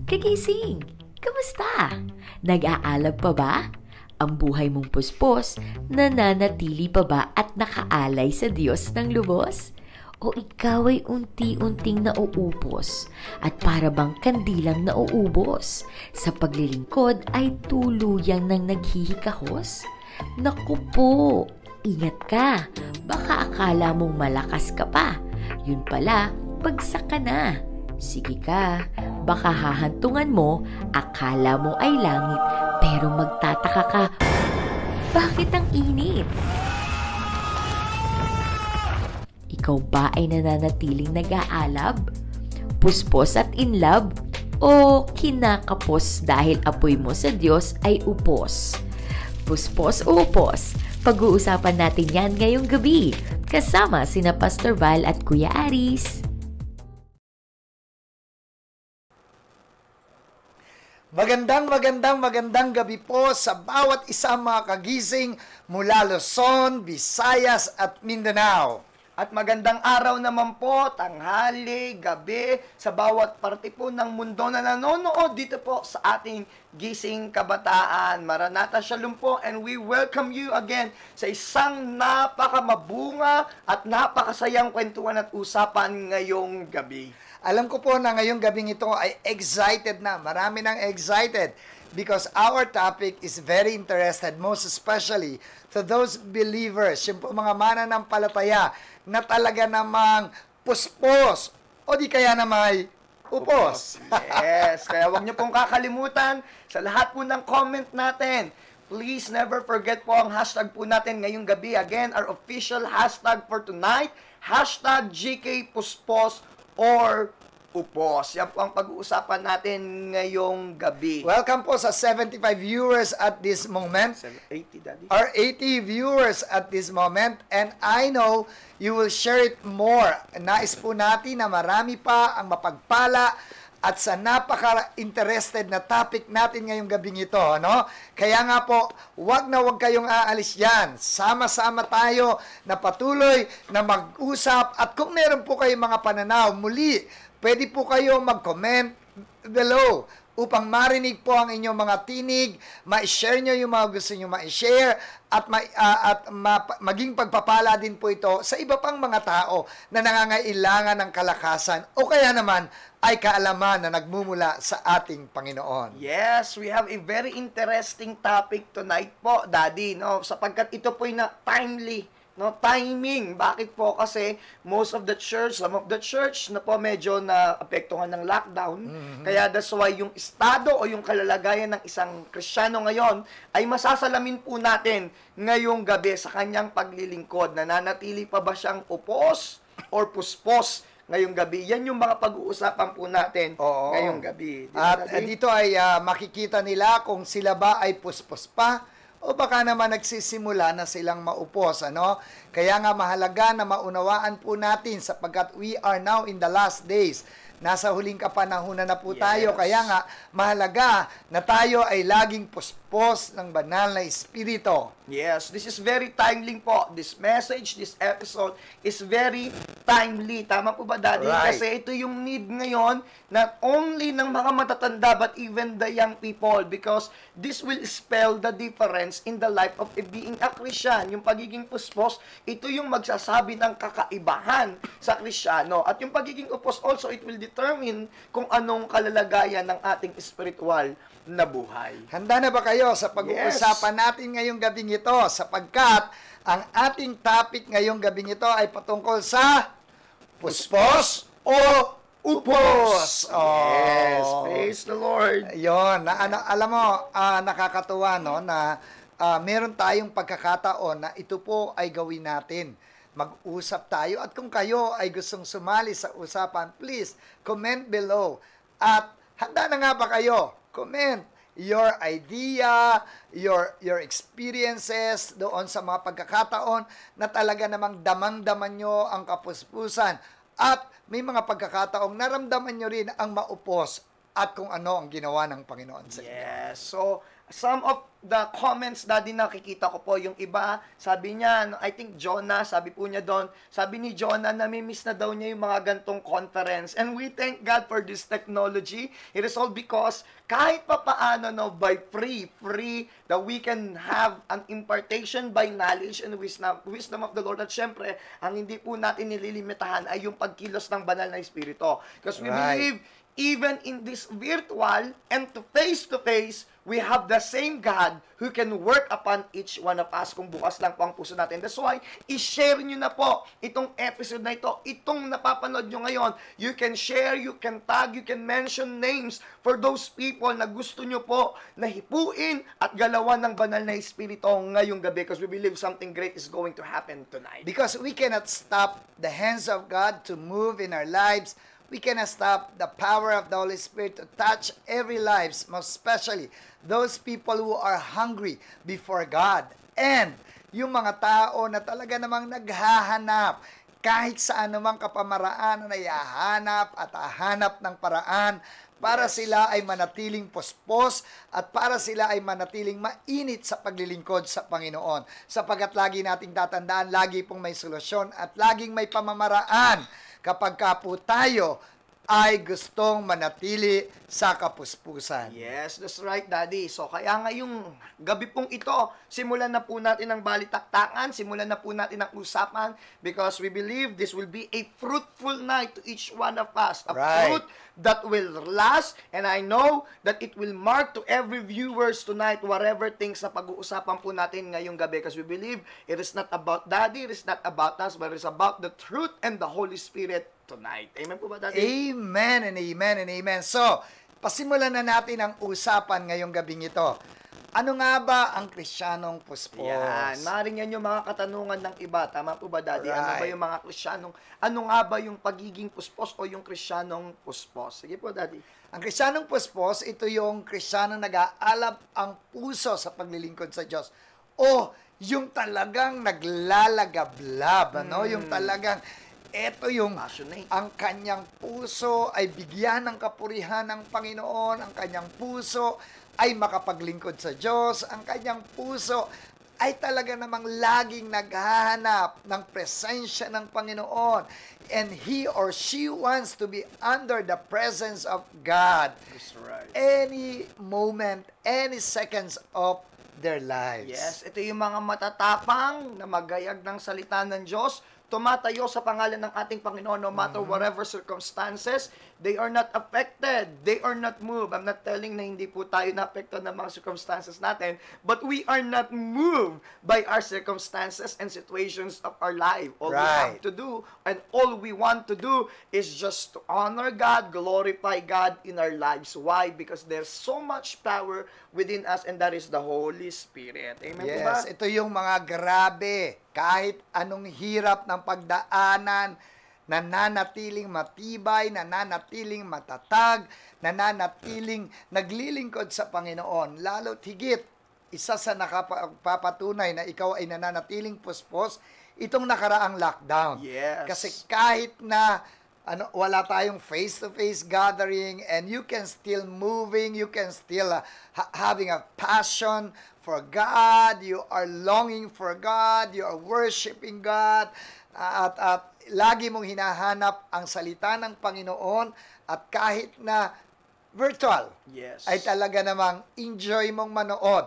Kagising! Kamusta? Nag-aalab pa ba? Ang buhay mong puspos, nananatili pa ba at nakaalay sa Diyos ng lubos? O ikaw ay unti-unting nauupos at para bang kandilang nauubos? Sa paglilingkod ay tuluyang nang naghihikahos? Naku po, ingat ka, baka akala mong malakas ka pa. Yun pala, bagsak ka na. Sige ka, baka hahantungan mo, akala mo ay langit, pero magtataka ka, bakit ang init? Ikaw ba ay nananatiling nag-aalab? Puspos at in love? O kinakapos dahil apoy mo sa Diyos ay upos? Puspos o upos? Pag-uusapan natin yan ngayong gabi. Kasama sina Pastor Val at Kuya Aris. Magandang gabi po sa bawat isang mga kagising mula Luzon, Visayas at Mindanao. At magandang araw naman po, tanghali, gabi, sa bawat parte po ng mundo na nanonood dito po sa ating Gising Kabataan. Maranatha Shalom po, and we welcome you again sa isang napakamabunga at napakasayang kwentuhan at usapan ngayong gabi. Alam ko po na ngayong gabing ito ay excited na, marami nang excited because our topic is very interested, most especially to those believers, yung po mga mananampalataya na talaga namang puspos o di kaya na may upos. Yes, kaya huwag niyo pong kakalimutan sa lahat po ng comment natin. Please never forget po ang hashtag po natin ngayong gabi. Again, our official hashtag for tonight, hashtag GKPuspos or upos. Yan po ang pag-uusapan natin ngayong gabi. Welcome po sa 75 viewers at this moment. 80, Daddy. Or 80 viewers at this moment. And I know you will share it more. Nais po natin na marami pa ang mapagpala at sa napaka-interested na topic natin ngayong gabing ito, no? Kaya nga po, wag kayong aalis yan. Sama-sama tayo na patuloy na mag-usap. At kung meron po kayong mga pananaw, muli, pwede po kayo mag-comment below upang marinig po ang inyong mga tinig, ma-share nyo yung mga gusto nyo ma-share, at, maging pagpapala din po ito sa iba pang mga tao na nangangailangan ng kalakasan o kaya naman ay kaalaman na nagmumula sa ating Panginoon. Yes, we have a very interesting topic tonight po, Daddy, no? Sapagkat ito po'y na timely, no, timing. Bakit po? Kasi most of the church, some of the church na po medyo naapektuhan ng lockdown. Kaya that's why yung estado o yung kalalagayan ng isang Kristiyano ngayon ay masasalamin po natin ngayong gabi sa kanyang paglilingkod. Nananatili pa ba siyang upos or puspos ngayong gabi? Yan yung mga pag-uusapan po natin ngayong gabi. At dito ay makikita nila kung sila ba ay puspos pa o baka naman nagsisimula na silang maupos, ano? Kaya nga mahalaga na maunawaan po natin sapagkat we are now in the last days. Nasa huling kapanahunan na po tayo. Kaya nga mahalaga na tayo ay laging puspos ng banal na Espiritu. Yes, this is very timely po. This message, this episode is very timely. Tama po ba, Daddy? Right. Kasi ito yung need ngayon, not only ng mga matatanda, but even the young people. Because this will spell the difference in the life of being a Christian. Yung pagiging puspos, ito yung magsasabi ng kakaibahan sa Kristiyano. At yung pagiging upos also, it will determine kung anong kalalagayan ng ating spiritual na buhay. Handa na ba kayo sa pag-uusapan natin ngayong gabing ito? Sapagkat ang ating topic ngayong gabing ito ay patungkol sa puspos o upos. Yes, praise the Lord. Yon, alam mo, nakakatuwa no na meron tayong pagkakataon na ito po ay gawin natin. Mag-usap tayo at kung kayo ay gustong sumali sa usapan, please comment below. At handa na nga ba kayo? Comment your idea, your experiences doon sa mga pagkakataon na talaga namang damang-daman nyo ang kapuspusan. At may mga pagkakataong naramdaman nyo rin ang maupos at kung ano ang ginawa ng Panginoon sa inyo. Yes, so some of the comments, Daddy, nakikita ko po, yung iba, sabi niya, I think Jonah, sabi po niya doon, sabi ni Jonah, namimiss na daw niya yung mga gantong conference. And we thank God for this technology. It is all because kahit pa paano, no, by free, that we can have an impartation by knowledge and wisdom of the Lord. At syempre, ang hindi po natin nililimitahan ay yung pagkilos ng banal na Espiritu. Because we believe, even in this virtual and to face, we have the same God who can work upon each one of us kung bukas lang po ang puso natin. That's why, i-share nyo na po itong episode na ito, itong napapanood nyo ngayon. You can share, you can tag, you can mention names for those people na gusto nyo po na hipuin at galawan ng banal na Espiritu ngayong gabi because we believe something great is going to happen tonight. Because we cannot stop the hands of God to move in our lives. We cannot stop the power of the Holy Spirit to touch every lives, most especially those people who are hungry before God. And yung mga tao na talaga namang naghahanap kahit saan namang kapamaraan na ihahanap at hahanap ng paraan para sila ay manatiling puspos at para sila ay manatiling mainit sa paglilingkod sa Panginoon. Sapagat lagi nating tatandaan, lagi pong may solusyon at laging may pamamaraan kapag po tayo ay gustong manatili sa kapuspusan. Yes, that's right, Daddy. So, kaya ngayong gabi pong ito, simulan na po natin ang balitaktakan, simulan na po natin ang usapan because we believe this will be a fruitful night to each one of us. A fruit that will last, and I know that it will mark to every viewers tonight whatever things na pag-uusapan po natin ngayong gabi because we believe it is not about Daddy, it is not about us, but it is about the truth and the Holy Spirit tonight. Amen po ba, Daddy? Amen and amen and amen. So, pasimulan na natin ang usapan ngayong gabing ito. Ano nga ba ang Kristiyanong puspos? Yan. Maaaring yan yung mga katanungan ng iba. Tama po ba, Daddy? Ano ba yung mga Kristiyanong, ano nga ba yung pagiging puspos o yung Kristiyanong puspos? Sige po, Daddy. Ang Kristiyanong puspos, ito yung Kristiyanong nag-aalab ang puso sa paglilingkod sa Diyos. O yung talagang naglalagablab, ano? Yung talagang ito yung passionate. Ang kanyang puso ay bigyan ng kapurihan ng Panginoon. Ang kanyang puso ay makapaglingkod sa Diyos. Ang kanyang puso ay talaga namang laging naghahanap ng presensya ng Panginoon. And he or she wants to be under the presence of God. That's right. Any moment, any seconds of their lives. Yes, ito yung mga matatapang na magayag ng salita ng Diyos, tumatayo sa pangalan ng ating Panginoon no matter whatever circumstances. They are not affected. They are not moved. I'm not telling na hindi po tayo na-affected ng mga circumstances natin, but we are not moved by our circumstances and situations of our life. All we have to do and all we want to do is just to honor God, glorify God in our lives. Why? Because there's so much power within us and that is the Holy Spirit. Amen po ba? Yes, ito yung mga grabe. Kahit anong hirap ng pagdaanan, nananatiling matibay, nananatiling matatag, nananatiling naglilingkod sa Panginoon. Lalo't higit, isa sa nakapagpapatunay na ikaw ay nananatiling puspos, itong nakaraang lockdown. Yes. Kasi kahit na wala tayong face-to-face gathering and you can still moving, you can still having a passion for God, you are longing for God, you are worshiping God, at lagi mong hinahanap ang salita ng Panginoon at kahit na virtual, ay talaga namang enjoy mong manood.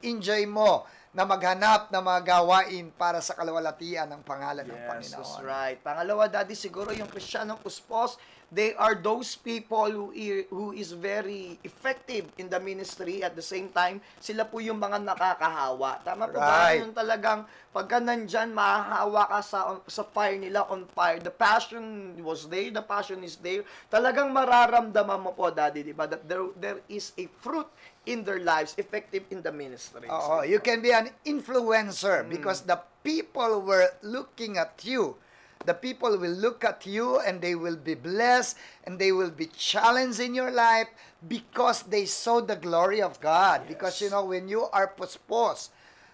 Enjoy mo na maghanap ng mga gawain para sa kalwalatian ng pangalan ng Panginoon. That's right. Pangalawa, Daddy, siguro yung Kristiyanong puspos, they are those people who is very effective in the ministry at the same time, sila po yung mga nakakahawa. Tama po ba? Yung talagang pagka nandyan, mahahawa ka sa fire nila, on fire. The passion was there, the passion is there. Talagang mararamdaman mo po, Daddy, di ba? That there is a fruit in their lives, effective in the ministry. Oo, you can be an influencer because the people were looking at you. The people will look at you and they will be blessed and they will be challenged in your life because they saw the glory of God. Because, when you are puspos,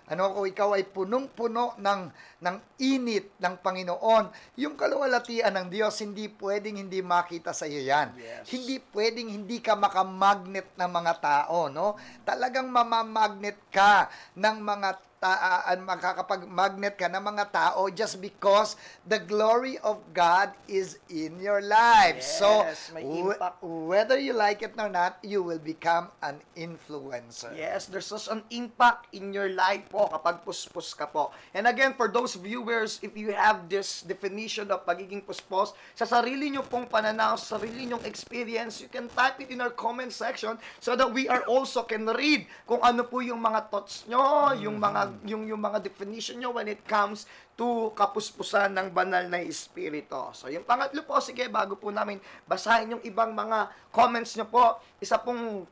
kung ikaw ay punong-puno ng init ng Panginoon, yung kaluwalhatian ng Diyos, hindi pwedeng hindi makita sa iyo yan. Yes. Hindi pwedeng hindi ka makamagnet ng mga tao, no? Talagang mamamagnet ka ng mga makakapag-magnet ka ng mga tao just because the glory of God is in your life. Yes, So, may impact. whether you like it or not, you will become an influencer. Yes, there's such an impact in your life po kapag puspos ka po. And again, for those viewers, if you have this definition of pagiging puspos, sa sarili nyo pong pananaw, sa sarili nyong experience, you can type it in our comment section so that we are also can read kung ano po yung mga thoughts nyo, yung mga definition nyo when it comes to kapuspusan ng banal na espiritu. So, yung pangatlo po, sige, bago po namin basahin yung ibang mga comments nyo po, isa pong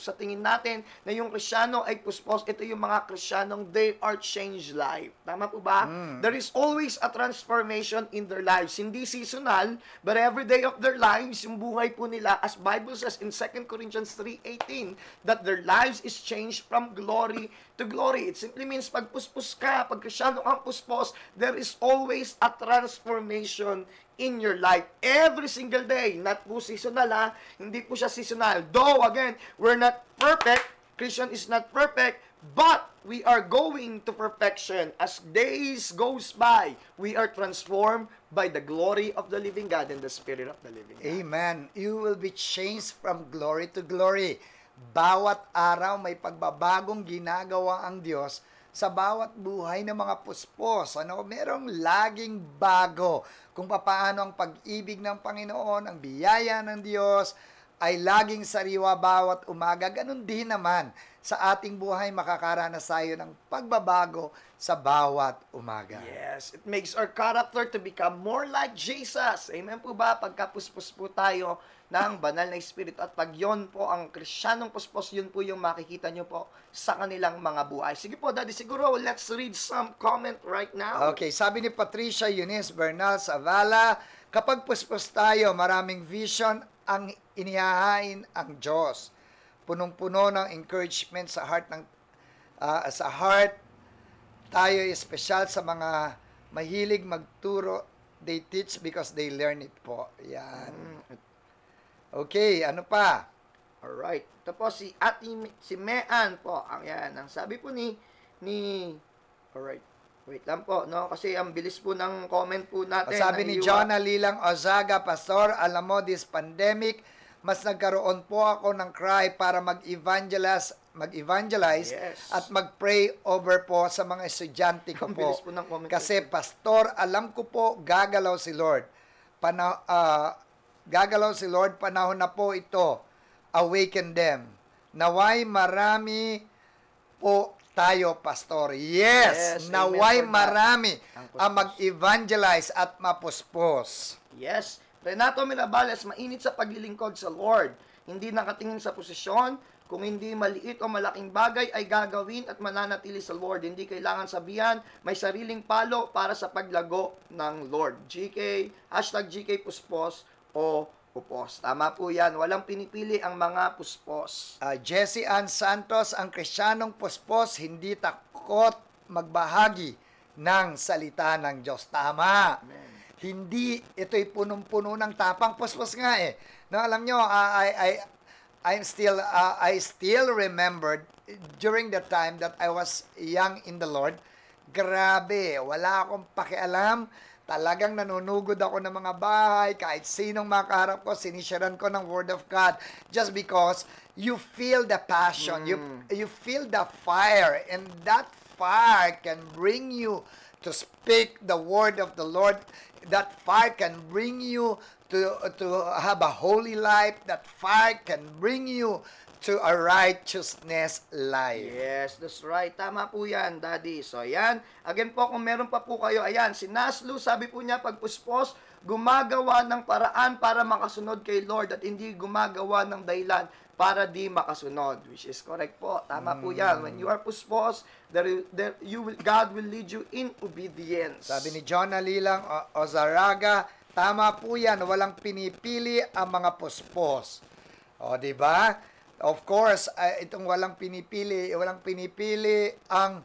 sa tingin natin na yung Krisyano ay puspos, ito yung mga Krisyanong they are changed life. Tama po ba? There is always a transformation in their lives. Hindi seasonal, but every day of their lives, yung buhay po nila, as Bible says in 2 Corinthians 3:18, that their lives is changed from glory to glory. It simply means pag puspos ka, pag Krisyano kang puspos, there is always a transformation in your life. Every single day. Not po seasonal ha. Hindi po siya seasonal. Though, again, we're not perfect. Christian is not perfect. But we are going to perfection. As days goes by, we are transformed by the glory of the living God and the Spirit of the living God. Amen. You will be changed from glory to glory. Bawat araw may pagbabagong ginagawa ang Diyos sa bawat buhay ng mga puspos. Merong laging bago kung paano ang pag-ibig ng Panginoon, ang biyaya ng Diyos ay laging sariwa bawat umaga. Ganon din naman sa ating buhay, makakaranas tayo ng pagbabago sa bawat umaga. Yes, it makes our character to become more like Jesus. Amen po ba? Pagkapuspos po tayo ng banal na espiritu at pag yon po ang Krisyanong puspos, yun po yung makikita nyo po sa kanilang mga buhay. Sige po, Daddy, siguro let's read some comment right now. Okay, sabi ni Patricia Eunice Bernal Zavala, kapag puspos tayo, maraming vision ang inihahain ang Diyos. Punong-puno ng encouragement sa heart tayo, espesyal sa mga mahilig magturo. They teach because they learn it po. Yan. Okay, ano pa? Alright. Ito po si Mean po. Ang sabi po ni alright. Wait lang po, no? Kasi ang bilis po ng comment po natin. Sabi ni Jonah Lilang Ozaga, Pastor, alam mo, this pandemic, mas nagkaroon po ako ng cry para mag-evangelize Yes. at mag-pray over po sa mga estudyante ko Ang po. bilis po ng comment. Kasi, Pastor, alam ko po, gagalaw si Lord. Gagalaw si Lord, panahon na po ito. Awaken them. Naway marami po tayo, Pastor. Yes, naway marami ang mag-evangelize at mapuspos. Yes. Renato Mirabales, mainit sa paglilingkod sa Lord. Hindi nakatingin sa posisyon. Kung hindi maliit o malaking bagay ay gagawin at mananatili sa Lord. Hindi kailangan sabihan, may sariling palo para sa paglago ng Lord. GK, #GK Puspos o Pupos. Tama po yan. Walang pinipili ang mga puspos. Jessie Ann Santos, ang Krisyanong puspos, hindi takot magbahagi ng salita ng Diyos. Tama. Amen. Hindi, ito'y punong-puno ng tapang. Puspos nga eh. No, alam nyo, I still remembered during the time that I was young in the Lord. Grabe, wala akong pakialam. Talagang nanunugod ako ng mga bahay, kahit sinong makaharap ko, sinisharan ko ng Word of God. Just because you feel the passion, you feel the fire, and that fire can bring you to speak the Word of the Lord. That fire can bring you to have a holy life. That fire can bring you to a righteousness life. Yes, that's right. Tama po yan, Daddy. So, ayan. Again po, kung meron pa po kayo, ayan, si Naslu, sabi po niya, pagpuspos, gumagawa ng paraan para makasunod kay Lord at hindi gumagawa ng dahilan para di makasunod. Which is correct po. Tama po yan. When you are puspos, God will lead you in obedience. Sabi ni Jonah Lilang Ozaraga, tama po yan, walang pinipili ang mga puspos. O, di ba? Of course, itong walang pinipili ang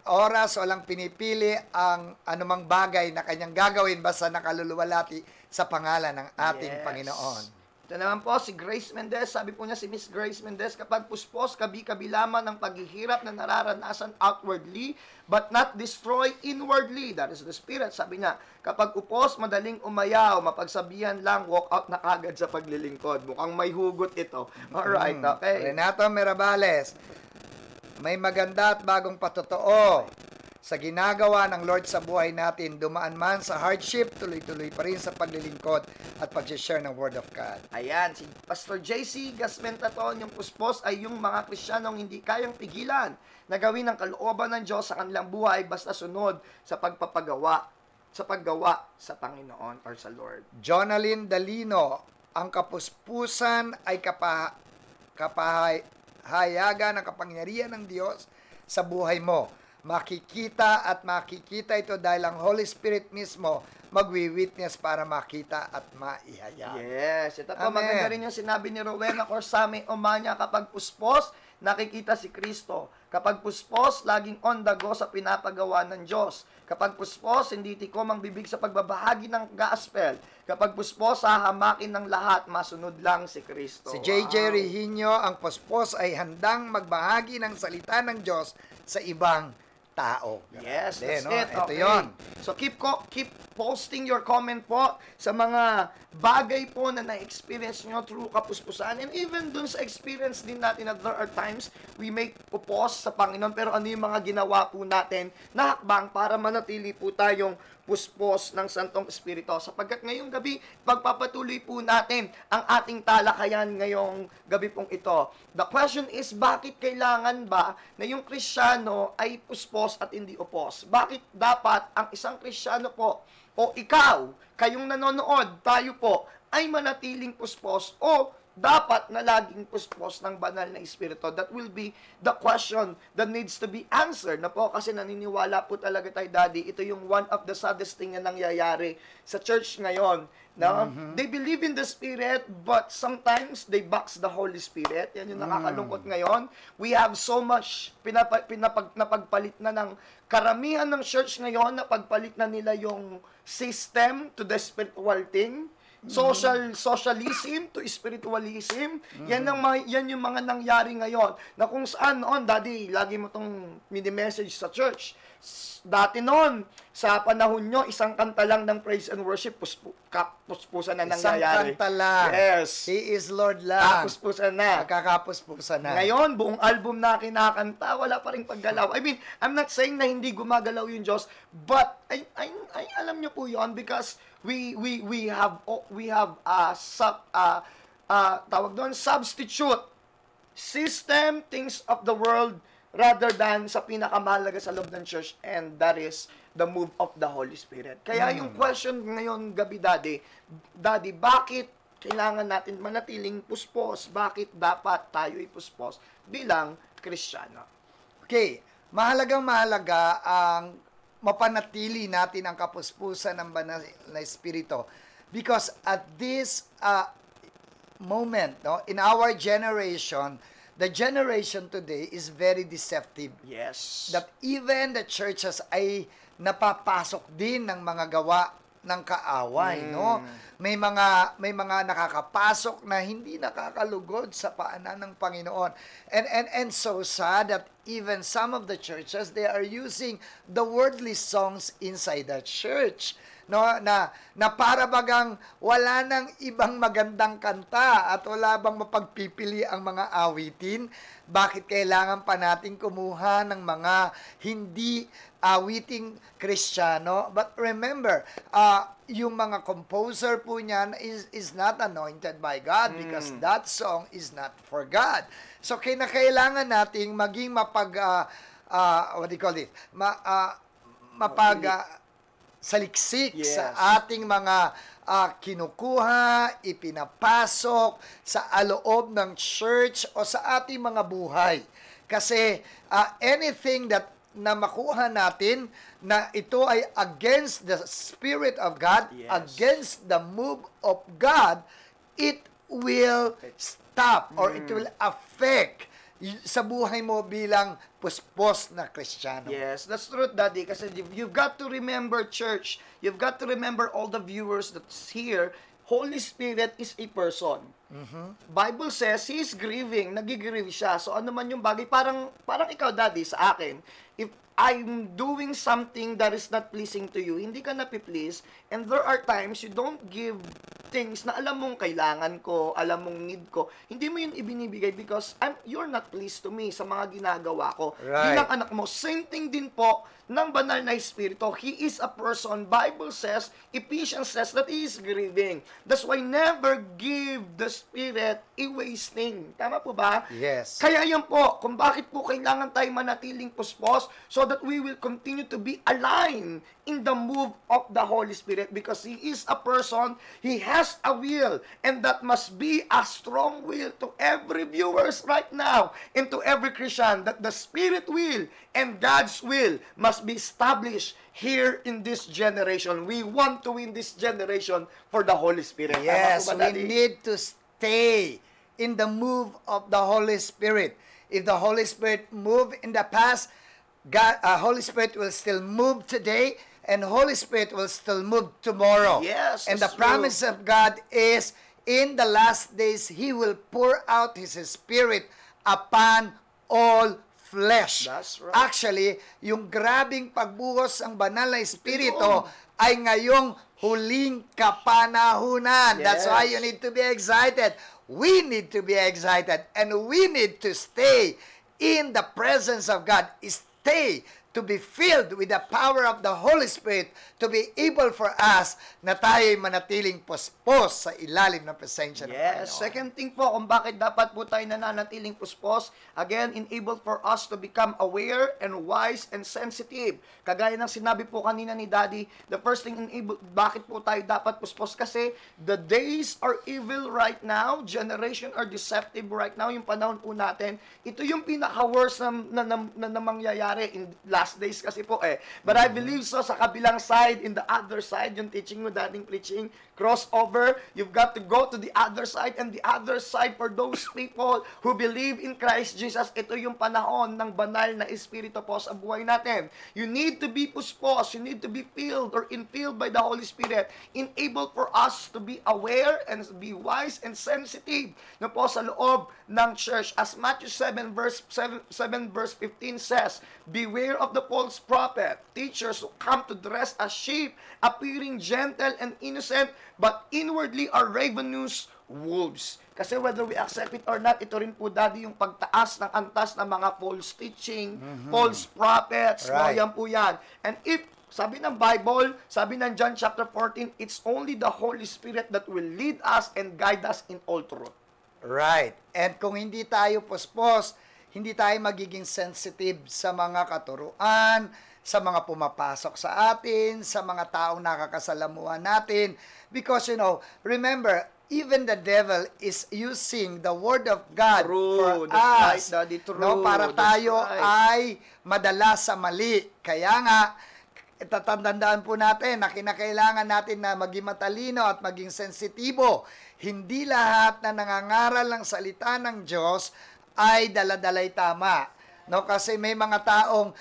oras, walang pinipili ang anumang bagay na kanyang gagawin basta nakaluluwalhati sa pangalan ng ating Panginoon. Ito naman po, si Grace Mendez, sabi po niya si Miss Grace Mendez, kapag puspos, kabi-kabi lamang ng paghihirap na nararanasan outwardly, but not destroy inwardly. That is the Spirit. Sabi niya, kapag upos, madaling umayaw, mapagsabihan lang, walk out na kagad sa paglilingkod. Mukhang may hugot ito. Alright, okay. Renato Mirabales, may maganda at bagong patotoo sa ginagawa ng Lord sa buhay natin. Dumaan man sa hardship, tuloy-tuloy pa rin sa paglilingkod at pag-share ng Word of God. Ayan, si Pastor JC Gasmentaton, yung puspos ay yung mga Kristiyanong hindi kayang pigilan na gawin ang kalooban ng Diyos sa kanilang buhay basta sunod sa paggawa sa Panginoon or sa Lord. Jonalyn Dalino, ang kapuspusan ay hayagan ng kapangyarihan ng Diyos sa buhay mo. Makikita ito dahil ang Holy Spirit mismo magwi-witness para makita at maihayag. Yes, ito po, Amen. maganda rin yung sinabi ni Rowena Corsame Omanya, kapag puspos, nakikita si Kristo. Kapag puspos, laging on the go sa pinapagawa ng Diyos. Kapag puspos, hindi tikom ang bibig sa pagbabahagi ng gospel. Kapag puspos, hahamakin ng lahat, masunod lang si Kristo. Si J.J. Rehinyo, ang puspos ay handang magbahagi ng salita ng Diyos sa ibang tao. Yes, that's no? it. Ito Okay. yon. So keep posting your comment po sa mga bagay po na na-experience nyo through kapuspusan. And even dun sa experience din natin na there are times we make upos sa Panginoon, pero ano yung mga ginawa po natin na hakbang para manatili po tayong puspos ng Santong Espiritu. Sapagkat ngayong gabi, pagpapatuloy po natin ang ating talakayan ngayong gabi pong ito. The question is, bakit kailangan ba na yung Kristiyano ay puspos at hindi upos? Bakit dapat ang isang Kristiyano po o ikaw, kayong nanonood, tayo po, ay manatiling puspos o dapat na laging puspos ng banal na Espiritu? That will be the question that needs to be answered na po, kasi naniniwala po talaga tayo, Daddy, ito yung one of the saddest thing na nangyayari sa church ngayon. No? They believe in the Spirit, but sometimes they box the Holy Spirit. Yan yung nakakalungkot ngayon. We have so much napagpalit na ng karamihan ng church ngayon, napagpalit na nila yung system to the spiritual thing. Socialism to spiritualism. Yan yung mga nangyari ngayon. Na kung saan noon, Daddy, lagi mo tong mini-message sa church. Dati noon, sa panahon nyo, isang kanta lang ng praise and worship, puspusan na nangyayari. Isang kanta lang. Yes. He is Lord lang. Puspusan na. Nakakapuspusan na. Ngayon, buong album na kinakanta, wala pa rin paggalaw. I mean, I'm not saying na hindi gumagalaw yung Diyos, but I alam nyo po yon, because we have tawag doon, substitute system, things of the world, rather than sa pinakamahalaga sa loob ng church, and that is the move of the Holy Spirit. Kaya yung question ngayon gabi, Daddy, bakit kailangan natin manatiling puspos? Bakit dapat tayo ipuspos bilang Kristiyano? Okay, mahalaga ang mapanatili natin ang kapuspusan ng banal na Espiritu, because at this moment, no, in our generation, the generation today is very deceptive. Yes. That even the churches ay napapasok din ng mga gawa ng kaaway, no? May mga nakakapasok na hindi nakakalugod sa paanan ng Panginoon. And so sad that even some of the churches, they are using the worldly songs inside the church. No, na para bagang wala nang ibang magandang kanta at wala bang mapagpipili ang mga awitin. Bakit kailangan pa nating kumuha ng mga hindi awiting Kristiyano? But remember, yung mga composer po niyan is not anointed by God, because that song is not for God. So kinakailangan nating maging what do you call it? Saliksik sa ating mga kinukuha, ipinapasok sa aloob ng church o sa ating mga buhay. Kasi anything that na makuha natin na ito ay against the Spirit of God, against the move of God, it will stop or it will affect sa buhay mo bilang puspos na Kristiyano. Yes, that's true, Daddy. Kasi you've got to remember, church, you've got to remember all the viewers that's here, Holy Spirit is a person. Bible says, He is grieving, nagigrieve siya. So ano man yung bagay, parang ikaw, Daddy, sa akin, if I'm doing something that is not pleasing to you, hindi ka napi-please, and there are times you don't give things na alam mong kailangan ko, alam mong need ko, hindi mo yun ibinibigay because you're not pleased to me sa mga ginagawa ko. Right. Bilang anak mo, same thing din po ng banal na Espiritu. He is a person. Bible says, Ephesians says that He is grieving. That's why never give the Spirit a wasting. Tama po ba? Yes. Kaya yan po, kung bakit po kailangan tayo manatiling puspos so that we will continue to be aligned in the move of the Holy Spirit because He is a person, He has a will, and that must be a strong will to every viewers right now and to every Christian that the Spirit will and God's will must be established here in this generation. We want to win this generation for the Holy Spirit. Yes, Tama po ba, we Daddy? need to stay in the move of the Holy Spirit. If the Holy Spirit moved in the past, Holy Spirit will still move today, and Holy Spirit will still move tomorrow. Yes, and the that's promise true. of God is, in the last days, He will pour out His Spirit upon all flesh. That's right. Actually, yung grabing pagbuhos ng banal na Espiritu ay ngayong huling kapanahunan. That's why you need to be excited. We need to be excited. And we need to stay in the presence of God. Stay to be filled with the power of the Holy Spirit to be able for us na tayo'y manatiling puspos sa ilalim ng presensya ng Panginoon. Yes, second thing po kung bakit dapat po tayo nananatiling puspos, again, enabled for us to become aware and wise and sensitive. Kagaya ng sinabi po kanina ni Daddy, the first thing enabled, bakit po tayo dapat puspos? Kasi the days are evil right now, generation are deceptive right now, yung panahon po natin, ito yung pinaka-worst na mangyayari in last days kasi po eh. But I believe so, sa kabilang side, in the other side, yung teaching mo, dating preaching, crossover, you've got to go to the other side, and the other side for those people who believe in Christ Jesus, ito yung panahon ng banal na Espiritu po sa buhay natin. You need to be puspos, you need to be filled or infilled by the Holy Spirit, enabled for us to be aware and be wise and sensitive na po sa loob ng church. As Matthew 7 verse 15 says, beware of the false prophet, teachers who come to dress as sheep, appearing gentle and innocent, but inwardly are ravenous wolves. Kasi whether we accept it or not, ito rin po, Daddy, yung pagtaas ng antas ng mga false teaching, false prophets, Right. no, yan po yan. And if, sabi ng Bible, sabi ng John chapter 14, it's only the Holy Spirit that will lead us and guide us in all truth. Right. And kung hindi tayo puspos, hindi tayo magiging sensitive sa mga katuruan, sa mga pumapasok sa atin, sa mga taong nakakasalamuhan natin. Because, remember, even the devil is using the Word of God True. for That's us. right, Daddy. True. No, para That's tayo right. ay madala sa mali. Kaya nga, tatandaan po natin na kinakailangan natin na maging matalino at maging sensitibo. Hindi lahat na nangangaral ng salita ng Diyos ay daladalay tama. No, kasi may mga taong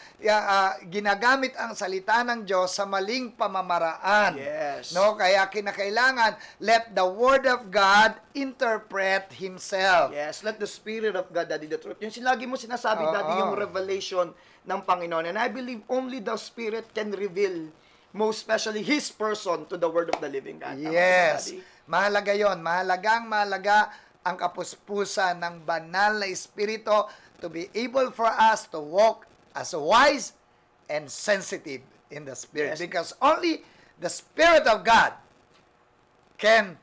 ginagamit ang salita ng Diyos sa maling pamamaraan. Yes. No, kaya kinakailangan let the Word of God interpret Himself. Yes, let the Spirit of God, Daddy, the truth. Yung lagi mo sinasabi, Daddy, yung revelation ng Panginoon. And I believe only the Spirit can reveal, most especially His person, to the Word of the living God. Tama ba, Yes. Daddy? Mahalaga yon. Mahalaga ang kapuspusan ng banal na Espiritu to be able for us to walk as wise and sensitive in the Spirit. Yes. Because only the Spirit of God can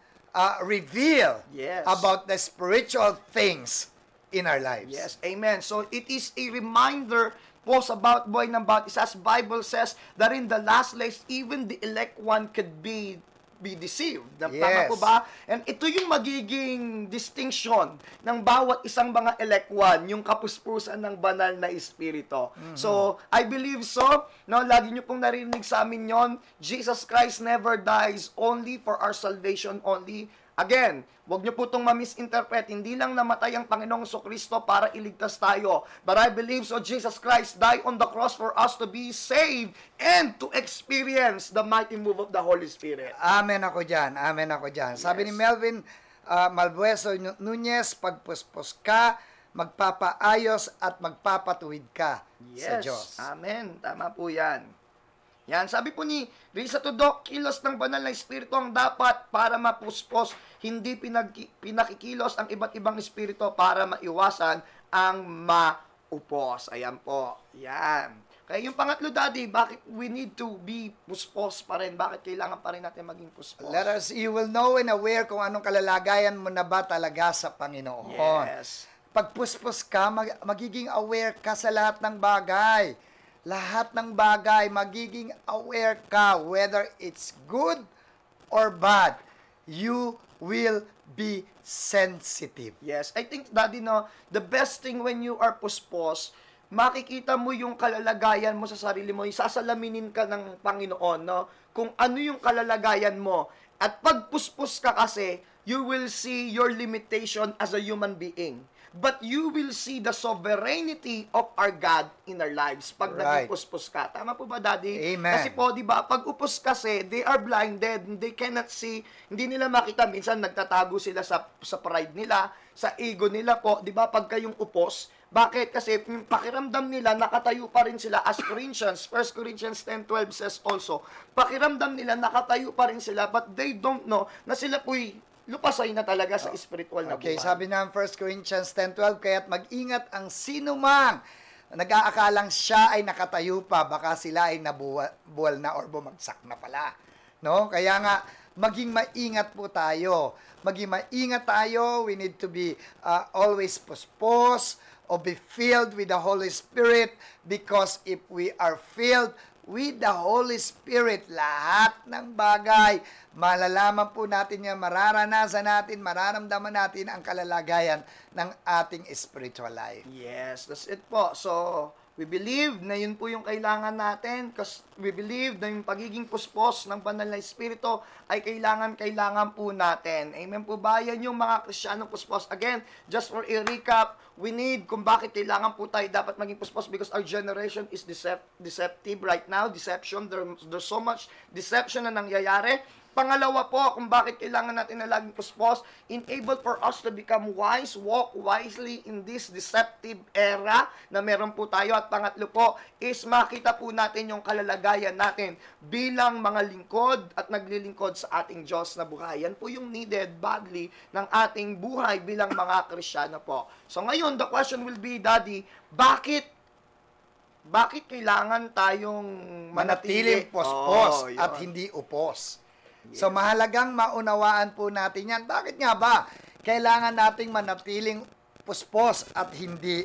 reveal Yes. about the spiritual things in our lives. Yes, amen. So it is a reminder po sa about buhay ng baptist, as Bible says that in the last days, even the elect one could be deceived. Tama Yes. po ba? And ito yung magiging distinction ng bawat isang mga elect one, yung kapuspusan ng banal na Espiritu. So, I believe so. No, lagi nyo pong narinig sa amin yon. Jesus Christ never dies only for our salvation only. Again, wag niyo po itong ma-misinterpret. Hindi lang namatay ang Panginoong Kristo para iligtas tayo. But I believe so Jesus Christ died on the cross for us to be saved and to experience the mighty move of the Holy Spirit. Amen ako dyan. Amen ako dyan. Sabi ni Melvin Malbueso Nunez, pagpuspos ka, magpapaayos at magpapatuwid ka sa Diyos. Amen. Tama po yan. Yan, sabi po ni Risa Tudok, kilos ng banal na espiritu ang dapat para mapuspos, hindi pinakikilos ang iba't ibang espiritu para maiwasan ang maupos. Ayan po. Yan. Kaya yung pangatlo, Daddy, bakit we need to be puspos pa rin? Bakit kailangan pa rin natin maging puspos? You will know and aware kung anong kalalagayan mo na ba talaga sa Panginoon. Yes. Pag puspos ka, magiging aware ka sa lahat ng bagay. Lahat ng bagay, magiging aware ka whether it's good or bad. You will be sensitive. Yes, I think, Daddy, no, the best thing when you are puspos, makikita mo yung kalalagayan mo sa sarili mo, sasalaminin ka ng Panginoon, no? Kung ano yung kalalagayan mo. At pag puspos ka kasi, you will see your limitation as a human being. But you will see the sovereignty of our God in our lives pag naging puspos ka. Tama po ba, Daddy? Amen. Kasi po, di ba, pag upos kasi, they are blinded. They cannot see. Hindi nila makita. Minsan, nagtatago sila sa pride nila, sa ego nila po. Di ba, pag kayong upos, bakit? Kasi yung pakiramdam nila, nakatayo pa rin sila as Corinthians. 1 Corinthians 10:12 says also, pakiramdam nila, nakatayo pa rin sila, but they don't know na sila po'y lupasay na talaga sa spiritual na buhay. Okay, sabi na 1 Corinthians 10:12, kaya't mag-ingat ang sinumang nag-aakalang siya ay nakatayo pa, baka sila ay nabuwal na or bumagsak na pala. No? Kaya nga, maging maingat po tayo. Maging maingat tayo. We need to be always puspos or be filled with the Holy Spirit, because if we are filled with the Holy Spirit, lahat ng bagay, malalaman po natin yan, mararanasan natin, mararamdaman natin ang kalalagayan ng ating spiritual life. Yes, that's it po. So, we believe na yun po yung kailangan natin, because we believe na yung pagiging puspos ng banal na espiritu ay kailangan po natin. Amen po ba? Yan yung mga Kristiyanong puspos. Again, just for a recap, we need kung bakit kailangan po tayo dapat maging puspos, because our generation is deceptive right now. Deception, there's so much deception na nangyayari. Pangalawa po, kung bakit kailangan natin na laging puspos, enable for us to become wise, walk wisely in this deceptive era na meron po tayo. At pangatlo po, is makita po natin yung kalalagayan natin bilang mga lingkod at naglilingkod sa ating Diyos na buhay. Yan po yung needed badly ng ating buhay bilang mga Kristiyano po. So ngayon, the question will be, Daddy, bakit kailangan tayong manatiling puspos at hindi upos? Yes. So, mahalagang maunawaan po natin yan. Bakit nga ba kailangan nating manatiling puspos at hindi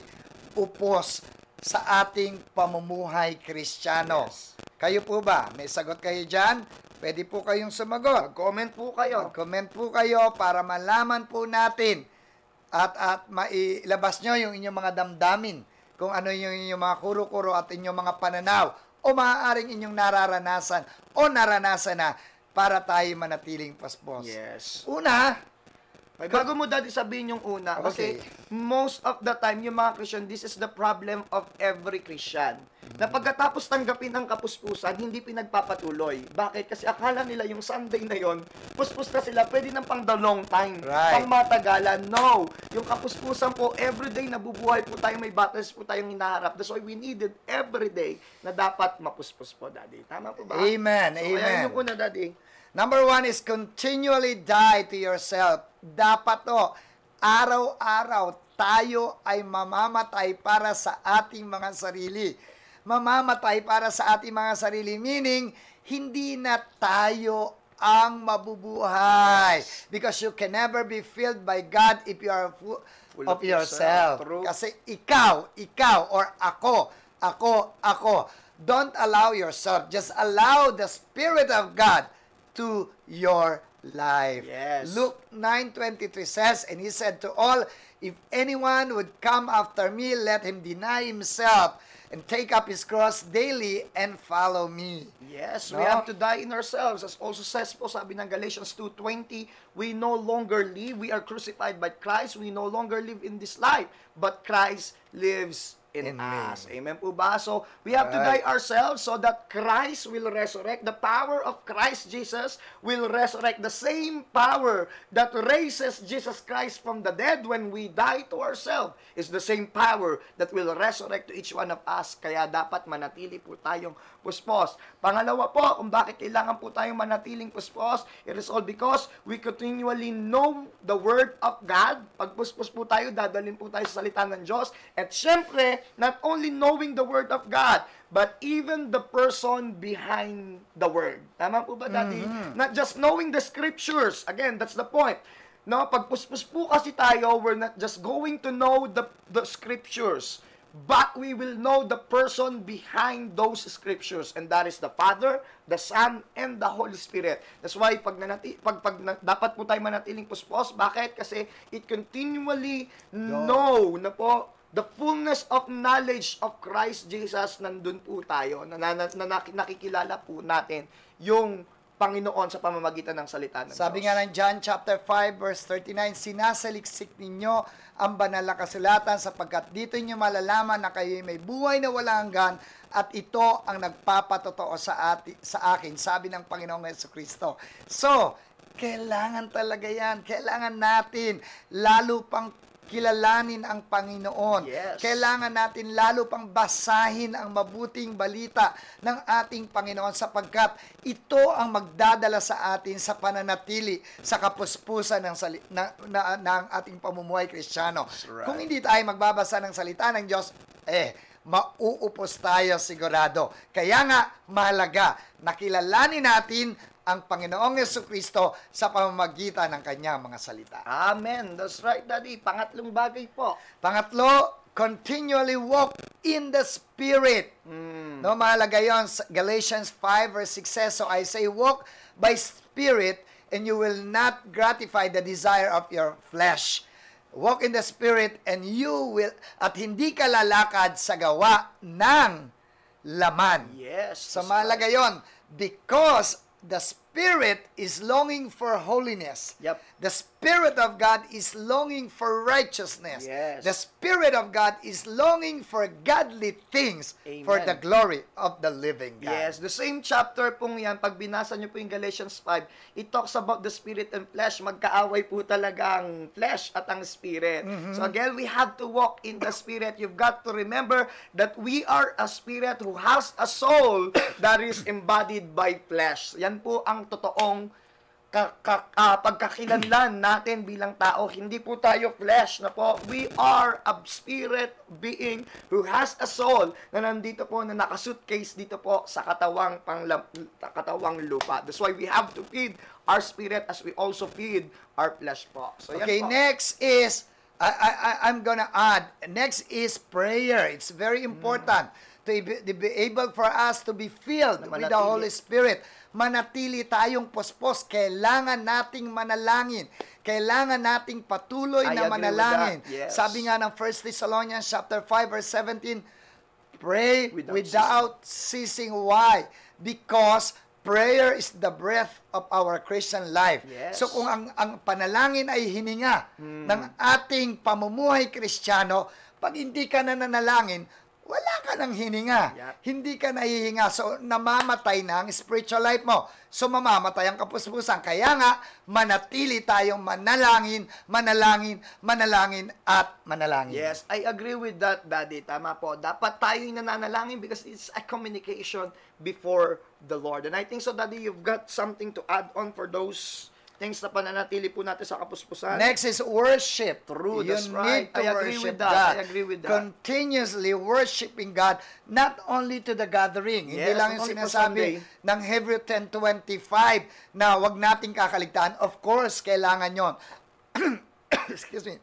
upos sa ating pamumuhay Kristiyano? Yes. Kayo po ba? May sagot kayo dyan? Pwede po kayong sumagot. Mag-comment po kayo. Mag-comment po kayo para malaman po natin at mailabas nyo yung inyong mga damdamin, kung ano yung inyong mga kuro-kuro at inyong mga pananaw o maaaring inyong nararanasan o naranasan na para tayo manatiling puspos. Yes. Una, bago mo, Daddy, sabihin yung una, kasi most of the time, yung mga Christian, this is the problem of every Christian. Na pagkatapos tanggapin ang kapuspusan, hindi pinagpapatuloy. Bakit? Kasi akala nila yung Sunday na yon, puspos na sila, pwede nang pang the long time, pang matagalan. No! Yung kapuspusan po, everyday nabubuhay po tayo, may battles po tayong hinaharap. That's why we needed everyday na dapat mapuspos po, Daddy. Tama po ba? Amen. So, amen. Ayan yung una, Daddy. Number 1 is continually die to yourself. Dapat to, araw-araw tayo ay mamamatay para sa ating mga sarili. Mamamatay para sa ating mga sarili, meaning hindi na tayo ang mabubuhay. Because you can never be filled by God if you are full of yourself. Kasi ikaw, or ako. Don't allow yourself. Just allow the Spirit of God to your life. Yes. Luke 9:23 says, and He said to all, If anyone would come after me, let him deny himself and take up his cross daily and follow me. Yes, No? we have to die in ourselves. As also says po, sabi ng Galatians 2:20, we no longer live, we are crucified by Christ, we no longer live in this life, but Christ lives in In us. me. Amen po ba? So, we have to die Right. ourselves so that Christ will resurrect. The power of Christ Jesus will resurrect. The same power that raises Jesus Christ from the dead when we die to ourselves is the same power that will resurrect to each one of us. Kaya dapat manatili po tayong puspos. Pangalawa po, kung bakit kailangan po tayong manatiling puspos, it is all because we continually know the Word of God. Pag puspos po tayo, dadalhin po tayo sa salita ng Diyos. At syempre, not only knowing the Word of God, but even the person behind the Word. Tama po ba, Daddy? Not just knowing the Scriptures. Again, that's the point. No, pag puspos po kasi tayo, we're not just going to know the Scriptures, but we will know the person behind those Scriptures, and that is the Father, the Son, and the Holy Spirit. That's why dapat po tayo manatiling puspos. Bakit? Kasi it continually know na po the fullness of knowledge of Christ Jesus, nandun po tayo, nakikilala po natin yung Panginoon sa pamamagitan ng salita ng Sabi Diyos. nga ng John chapter 5 verse 39, sinasaliksik ninyo ang banal na kasulatan sapagkat dito ninyo malalaman na kayo may buhay na walang hanggan at ito ang nagpapatotoo sa akin, sabi ng Panginoong Jesucristo. So, kailangan talaga yan. Kailangan natin lalo pang kilalanin ang Panginoon. Yes. Kailangan natin lalo pang basahin ang mabuting balita ng ating Panginoon sapagkat ito ang magdadala sa atin sa pananatili sa kapuspusan ng ating pamumuhay Kristiyano. right. Kung hindi tayo magbabasa ng salita ng Diyos, mauupos tayo sigurado. Kaya nga, mahalaga na kilalanin natin ang Panginoong Jesucristo sa pamamagitan ng kanyang mga salita. Amen. That's right, Daddy. Pangatlong bagay po. Pangatlo, continually walk in the Spirit. No, mahalaga yun. Galatians 5 verse 6 says, so I say, walk by Spirit, and you will not gratify the desire of your flesh. Walk in the Spirit, and you will, at hindi ka lalakad sa gawa ng laman. Yes. So that's mahalaga yun, because the Spirit is longing for holiness. Yep. The Spirit of God is longing for righteousness. Yes. The Spirit of God is longing for godly things for Amen. the glory of the living God. Yes, the same chapter pong yan, pag binasa nyo po yung Galatians 5, it talks about the spirit and flesh. Magkaaway po talaga ang flesh at ang spirit. So again, we have to walk in the Spirit. You've got to remember that we are a spirit who has a soul that is embodied by flesh. Yan po ang totoong pagkakilanlan natin bilang tao. Hindi po tayo flesh na po. We are a spirit being who has a soul na nandito po, na nakasuitcase dito po sa katawang lupa. That's why we have to feed our spirit as we also feed our flesh po. So, yan Okay, po. next is, I'm gonna add, next is prayer. It's very important to be able for us to be filled with the manatili. Holy Spirit. Manatili tayong puspos. Kailangan nating manalangin. Kailangan nating patuloy I na agree with manalangin. that. Yes. Sabi nga ng 1 Thessalonians chapter 5 verse 17, pray Without without ceasing. Why? Because prayer is the breath of our Christian life. Yes. So kung ang panalangin ay hininga ng ating pamumuhay Kristiyano, pag hindi ka na nanalangin, wala ka ng hininga. Yep. Hindi ka nahihinga. So, namamatay na ang spiritual life mo. So, mamamatay ang kapuspusan. Kaya nga, manatili tayong manalangin, manalangin, manalangin, at manalangin. Yes, I agree with that, Daddy. Tama po. Dapat tayo yung nananalangin because it's a communication before the Lord. And I think so, Daddy, you've got something to add on for those things na pananatili po natin sa kapuspusan. Next is worship. True, You that's right. need to I agree worship with that. God. I agree with that. Continuously worshiping God, not only to the gathering. Hindi Yes, lang not yung only for sinasabi Sunday. ng Hebrew 10:25 na wag nating kakaligtaan. Of course, kailangan yon. Excuse me.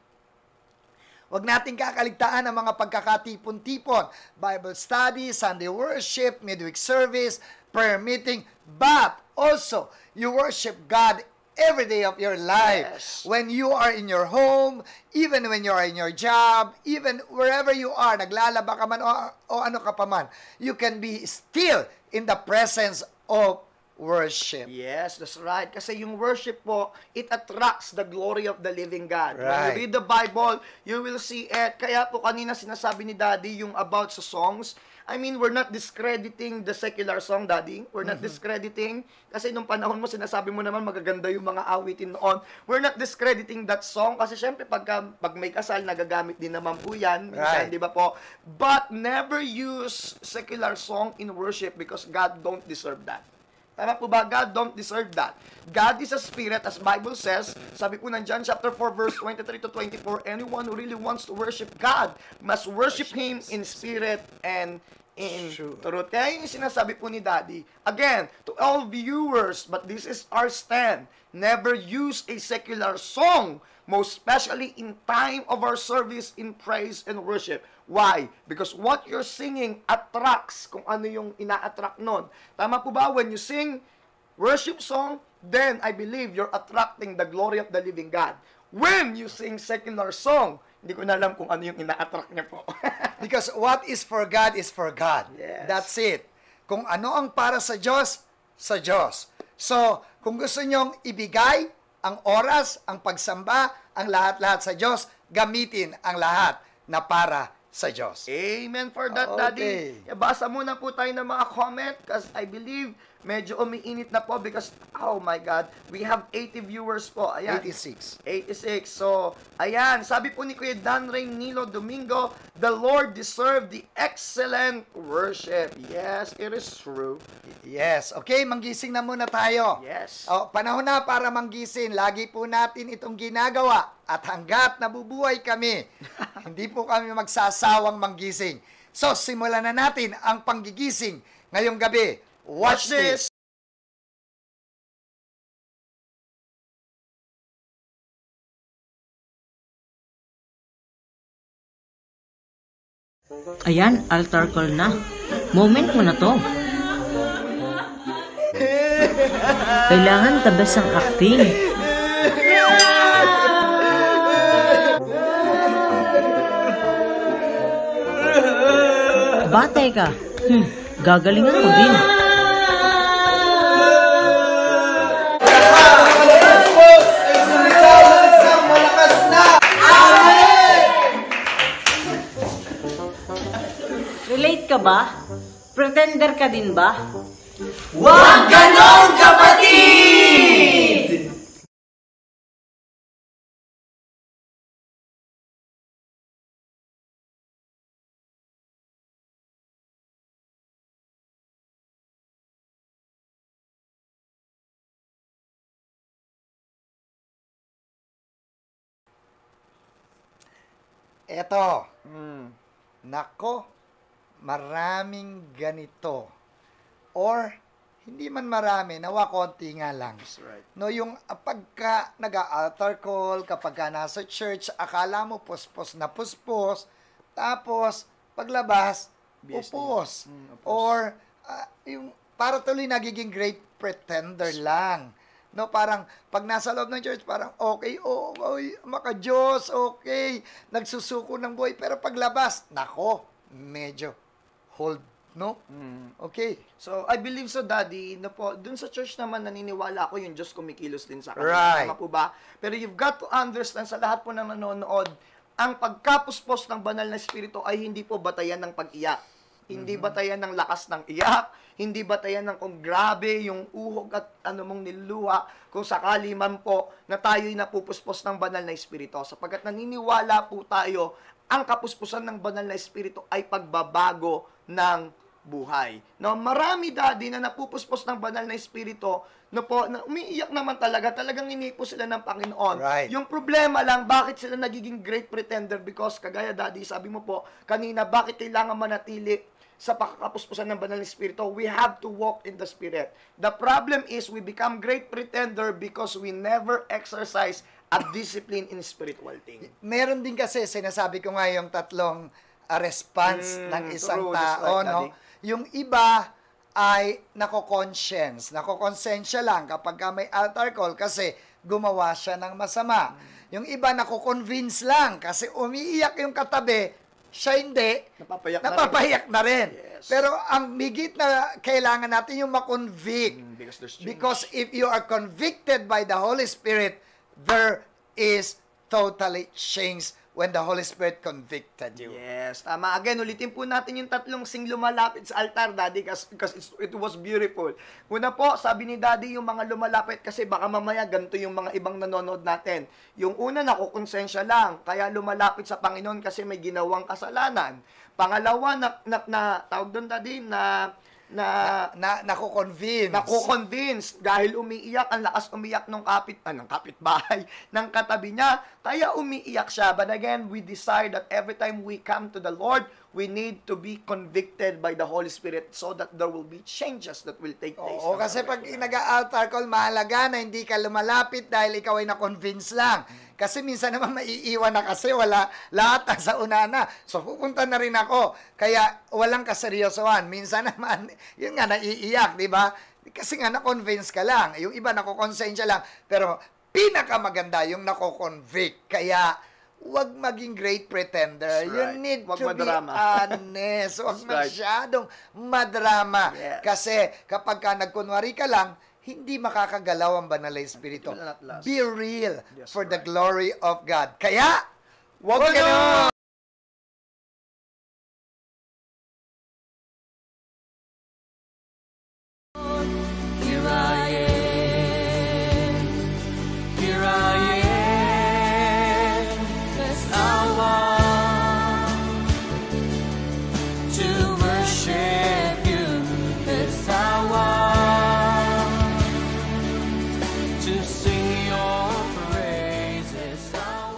Wag nating kakaligtaan ang mga pagkakatipon-tipon. Bible study, Sunday worship, midweek service, prayer meeting. But also, you worship God every day of your life. Yes. When you are in your home, even when you are in your job, even wherever you are, naglalaba ka man o ano ka pa man, you can be still in the presence of worship. Yes, that's right. Kasi yung worship po, it attracts the glory of the living God. When Right. you read the Bible, you will see it. Kaya po kanina sinasabi ni Daddy yung about sa songs. I mean, we're not discrediting the secular song, Daddy. We're not discrediting. Kasi nung panahon mo, sinasabi mo naman magaganda yung mga awitin noon. We're not discrediting that song. Kasi syempre, pag may kasal, nagagamit din naman po yan. Minsan, Right. di ba po? But never use secular song in worship because God don't deserve that. Tama po ba? God don't deserve that. God is a spirit, as Bible says. Sabi po ng John chapter 4, verse 23 to 24, anyone who really wants to worship God must worship Him in spirit and in truth. Kaya yung sinasabi po ni Daddy. Again, to all viewers, but this is our stand. Never use a secular song, most especially in time of our service in praise and worship. Why? Because what you're singing attracts kung ano yung ina-attract nun. Tama po ba? When you sing worship song, then I believe you're attracting the glory of the living God. When you sing secular song, hindi ko na alam kung ano yung ina-attract niya po. Because what is for God is for God. Yes. That's it. Kung ano ang para sa Diyos, sa Diyos. So, kung gusto nyong ibigay ang oras, ang pagsamba, ang lahat-lahat sa Diyos, gamitin ang lahat na para sa Diyos. Amen for that, Okay. Daddy. Basa muna po tayo ng mga comment because I believe medyo umiinit na po because, oh my God, we have 80 viewers po. Ayan. 86. 86. So, ayan. Sabi po ni Kuya Dan Nilo Domingo, the Lord deserved the excellent worship. Yes, it is true. Yes. Okay, manggising na muna tayo. Yes. Panahon na para manggising. Lagi po natin itong ginagawa. At hanggat nabubuhay kami, hindi po kami magsasawang manggising. So, simulan na natin ang panggigising ngayong gabi. Watch this! Ayan, altar call na. Moment mo na to. Kailangan the best ang acting. Batay ka. Gagalingan mo din. Relate ka ba? Pretender ka din ba? Huwag ganon, kapatid! Eto. Nako, maraming ganito. Or, hindi man marami, nawa konti nga lang. That's right. No, yung pagka nag-altar call, kapag ka nasa church, akala mo puspos na puspos, tapos paglabas, BSD. upos. Upos. Or, yung para tuloy nagiging great pretender lang. No, parang pag nasa loob ng church, parang okay, maka-Diyos, okay, nagsusuko ng buhay, pero paglabas, nako, medyo hold, no? Okay. So, I believe so, Daddy, na po, dun sa church naman naniniwala ako yung Diyos kumikilos din sa kanila. Right. Tama po ba? Pero you've got to understand sa lahat po ng nanonood, ang pagkapuspos ng banal na espiritu ay hindi po batayan ng pag-iyak. Hindi batayan ng lakas ng iyak, hindi batayan ng kung grabe yung uhog at ano mong niluha kung sakali man po na tayo'y napupuspos ng banal na espiritu. Sapagkat naniniwala po tayo, ang kapuspusan ng banal na espiritu ay pagbabago ng buhay. No, marami, Daddy, na napupuspos ng banal na espiritu na umiiyak naman talagang inipo sila ng Panginoon. Right. Yung problema lang, bakit sila nagiging great pretender? Because, kagaya, Daddy, sabi mo po kanina, bakit kailangan manatili sa pakakapuspusan ng banal na espiritu? We have to walk in the Spirit. The problem is, we become great pretender because we never exercise a discipline in spiritual thing. Meron din kasi, sinasabi ko nga yung tatlong response ng isang true, just tao, like no? Yung iba ay nako-conscience, nako-konsensya lang kapag ka may altar call kasi gumawa siya ng masama. Yung iba nakukonvince lang kasi umiiyak yung katabi, siya hindi, napapahiyak na rin. Yes. Pero ang higit na kailangan natin yung makonvict. Because there's change. Because if you are convicted by the Holy Spirit, there is totally change when the Holy Spirit convicted you. Yes, tama. Again, ulitin po natin yung tatlong sing lumalapit sa altar, Daddy, because it was beautiful. Una po, sabi ni Daddy, yung mga lumalapit kasi baka mamaya ganito yung mga ibang nanonood natin. Yung una, nakukonsensya lang, kaya lumalapit sa Panginoon kasi may ginawang kasalanan. Pangalawa, tawag doon, Daddy, nakukonvince dahil umiiyak, ang lakas umiyak ng kapitbahay ng katabi niya, kaya umiiyak siya. But again, we decide that every time we come to the Lord, we need to be convicted by the Holy Spirit so that there will be changes that will take place. Oo, kasi pag nag-altar call, mahalaga na hindi ka lumalapit dahil ikaw ay na-convince lang. Kasi minsan naman maiiwan na kasi wala lahat sa una na. So pupunta na rin ako. Kaya walang kaseryosohan. Minsan naman, yun nga, naiiyak, di ba? Kasi nga na-convince ka lang. Yung iba nakukonsensya lang. Pero pinakamaganda yung nako-convict. Kaya wag maging great pretender. That's You right. need Wag to madrama. be honest. Wag That's right. masyadong madrama. Yes. Kasi kapag ka nagkunwari ka lang, hindi makakagalaw ang banal na espiritu. It will not last. Be real Yes, for the right. glory of God. Kaya, Wag ganun! Here I am, here I am, that's how I to worship you, that's how I to sing your praises, how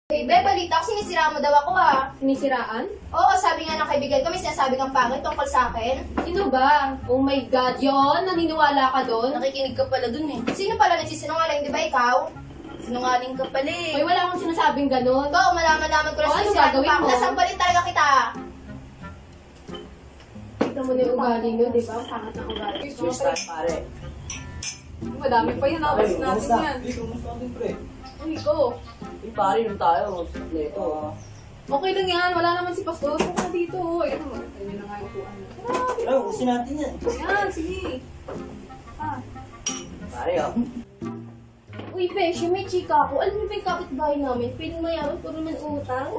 Hey, Be, balita ko, sinisira mo daw ako ah. Sinisiraan? Oo, sabi nga ng kaibigan ko, may sinasabi kang pangit tungkol sa akin. Sino ba? Oh my God, yon naniniwala ka doon? Nakikinig ka pala dun eh. Sino pala nagsisinungaling, di ba ikaw? Sinungaling ka pala eh. Ay, wala akong sinasabing ganun. Ikaw, malaman-laman ko na Oh, ano sinisira gagawin pa ako. mo? Nasampalin talaga kita. Kita mo na yung ugali nyo, di ba? Pangat na ugali. pare. Madami pa yan, abas natin yan. Kumusta din, pre? Uy, ko. Pare, yung tayo. Neto. Okay lang yan, wala naman si Pastor. Huwag ka dito. Ayan mo, ayun na nga yung upuan. Pero, usin natin yan. Yan, sige. Ah. Pare, oh. Uy, Beshi, may chika ako. Alam niyo ba yung kapitbahay namin? Pwedeng mayaman, puro man utang.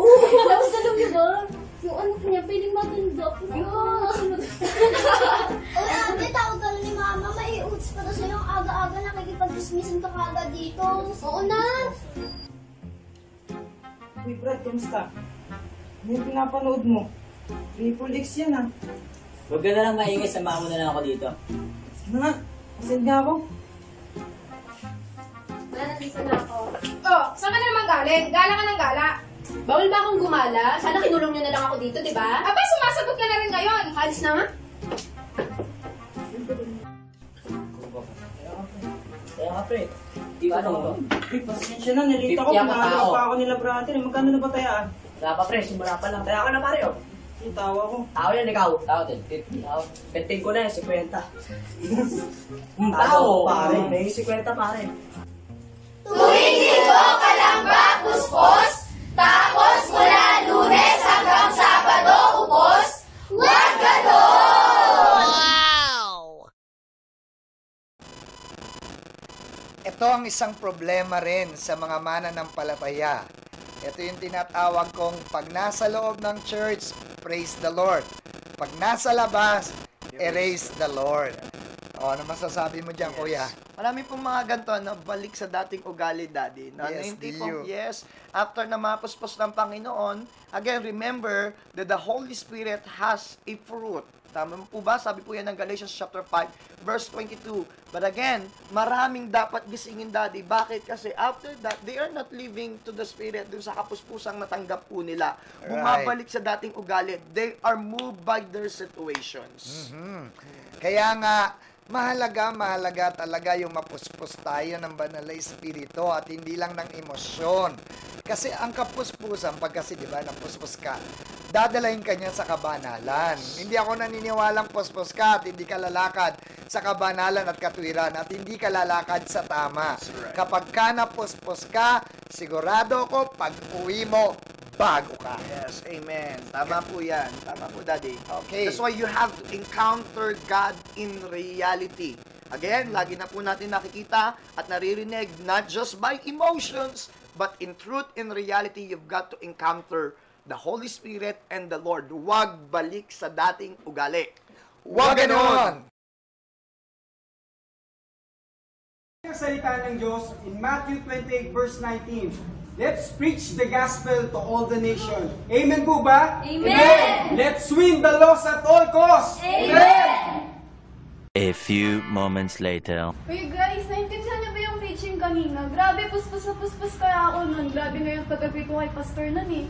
Tapos alam niyo ba? Yung anak niya, pwedeng maganda. Uy, ate, tawag ka na ni Mama. May uts pa daw sa'yo. Ang aga-aga nakikipag-dismissin ka kagad dito. Oo na. Uy, Brad, kamusta? Ano yung pinapanood mo? Triple X yan, ah. Huwag ka na lang maingay, samahan mo na lang ako dito. Sige nga, pasend nga ako. Wala, nandito na ako. Oh, saan ka na naman galing? Gala ka ng gala. Bawal ba akong gumala? Sana kinulong nyo na lang ako dito, di ba? Aba, sumasagot ka na rin ngayon. Halis na nga. Kaya ka, pre. Di ba ano? Uy, pasensya na, nalita ko. Fifty ako Pinahalo tao. pa ako nila, brother. Magkano na ba tayaan? Wala pa, pre. Simula pa lang. Kaya ka na, pare, oh. Yung tawa ko. Tao yan, ikaw. Tao din. 50. Tao. 15 ko na yan, 50. Tao, pare. May 50, pare. Tuwing Linggo ka lang ba, puspos? Tapos mula Lunes hanggang Sabado, upos? Wag ganon! Ito ang isang problema rin sa mga mananampalataya. Ito yung tinatawag kong pag nasa loob ng church, praise the Lord. Pag nasa labas, erase the Lord. O, ano masasabi mo dyan, kuya? Marami pong mga ganito na balik sa dating ugali, Daddy. Na Yes, yung tipong, Dio. yes, after na mapuspos ng Panginoon, again, remember that the Holy Spirit has a fruit. Tama po ba? Sabi po yan ng Galatians chapter 5, verse 22. But again, maraming dapat gisingin, Daddy. Bakit? Kasi after that, they are not living to the Spirit dun sa kapuspusang natanggap po nila. Bumabalik sa dating ugali. They are moved by their situations. Kaya nga, Mahalaga talaga yung mapuspos tayo ng banal na espiritu at hindi lang ng emosyon. Kasi ang kapuspusan, pag kasi di ba, napuspos ka, dadalahin ka niya sa kabanalan. Hindi ako naniniwalang puspos ka at hindi ka lalakad sa kabanalan at katwiran at hindi ka lalakad sa tama. Right. Kapag ka napuspos ka, sigurado ko pag uwi mo, bago ka. Yes, amen. Tama po yan. Tama po, Daddy. Okay. That's why you have to encounter God in reality. Again, lagi na po natin nakikita at naririnig, not just by emotions, but in truth, in reality, you've got to encounter the Holy Spirit and the Lord. Huwag balik sa dating ugali. Huwag ganon! Ang salita ng Diyos in Matthew 28 verse 19. Let's preach the gospel to all the nation. Amen po ba? Amen! Let's win the lost at all costs. Amen! A few moments later. Uy guys, naintindihan niyo ba yung preaching kanina? Grabe, puspos na puspos kaya ako nun. Grabe na yung kagabi ko kay pastor nun eh.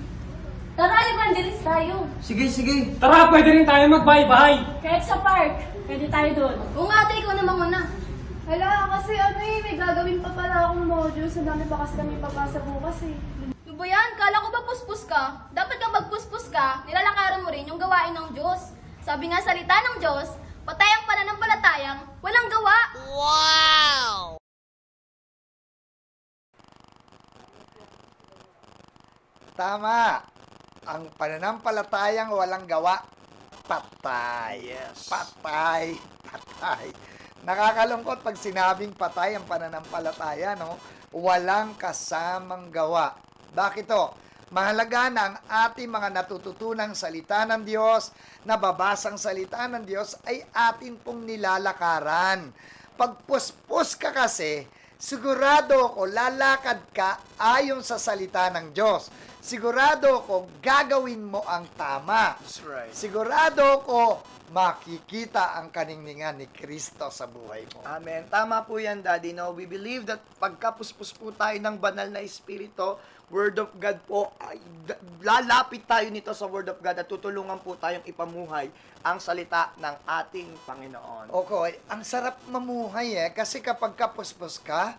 Tara, evangelist tayo. Sige, sige. Tara, pwede rin tayo mag-bye-bye. Kahit sa park, pwede tayo doon. Oo nga, ate, ikaw naman muna. Hala, kasi may gagawin pa pala akong modules. Ang dami pa kasi kami papasa bukas eh. Ano ba yan? Kala ko ba puspos ka? Dapat kapag magpuspos ka, nilalakaran mo rin yung gawain ng Diyos. Sabi nga salita ng Diyos, patay ang pananampalatayang walang gawa. Wow! Tama. Ang pananampalatayang walang gawa, patay. Yes. Patay. Patay. Nakakalungkot pag sinabing patay ang pananampalataya, no? Walang kasamang gawa. Bakit to? Mahalaga na ang ating mga natututunang salita ng Diyos, nababasang salita ng Diyos, ay atin pong nilalakaran. Pag puspos ka kasi, sigurado ko lalakad ka ayon sa salita ng Diyos. Sigurado ko gagawin mo ang tama. That's right. Sigurado ko makikita ang kaningningan ni Kristo sa buhay mo. Amen. Tama po yan, Daddy. No? We believe that pagkapuspos po tayo ng banal na espiritu, Word of God po, lalapit tayo nito sa Word of God at tutulungan po tayong ipamuhay ang salita ng ating Panginoon. Okay, ang sarap mamuhay kasi kapag kapuspos ka,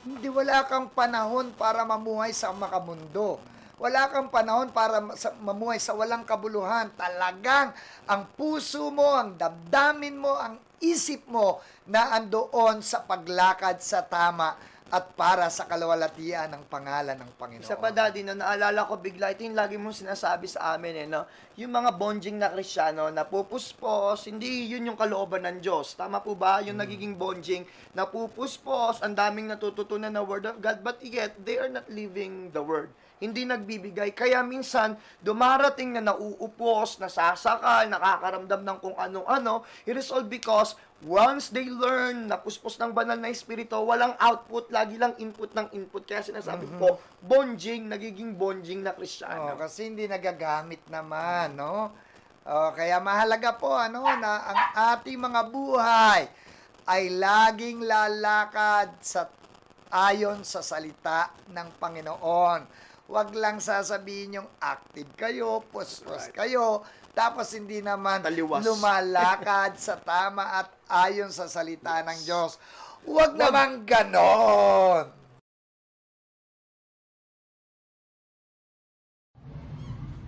wala kang panahon para mamuhay sa makamundo. Wala kang panahon para mamuhay sa walang kabuluhan. Talagang ang puso mo, ang damdamin mo, ang isip mo na andoon sa paglakad sa tama at para sa kalawalatian ng pangalan ng Panginoon. Isa pa, Daddy, no, naalala ko bigla, ito yung lagi mong sinasabi sa amin, no? Yung mga bonjing na Kristiyano, napupuspos, hindi yun yung kalooban ng Diyos. Tama po ba? Yung nagiging bonjing, napupuspos, ang daming natututunan na Word of God, but yet, they are not living the Word. Hindi nagbibigay. Kaya minsan, dumarating na nauupos, nasasakal, nakakaramdam ng kung ano-ano. It is all because once they learn na puspos ng banal na espiritu, walang output, lagi lang input ng input. Kaya sinasabi po, bonjing, nagiging bonjing na Kristiyano. Kasi hindi nagagamit naman, no? Kaya mahalaga po, na ang ating mga buhay ay laging lalakad ayon sa salita ng Panginoon. Huwag lang sasabihin yung active kayo, puspos kayo, tapos hindi naman Taliwas. lumalakad sa tama at ayon sa salita ng Diyos. Huwag naman ganon.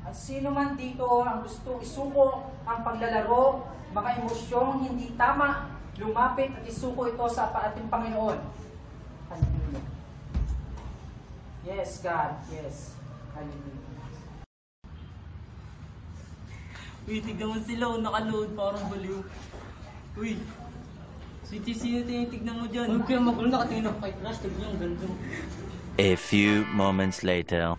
At sino man dito ang gusto isuko ang paglalaro, mga emosyong hindi tama, lumapit at isuko ito sa ating Panginoon. Hallelujah. Yes, God. Yes. Hallelujah. Uy, tignan mo sila, nakaload, parang baliw. Uy, sino tinitignan mo dyan? Huwag kayo magulo, nakatingin ako kay Crush, tignan yung ganda. A few moments later.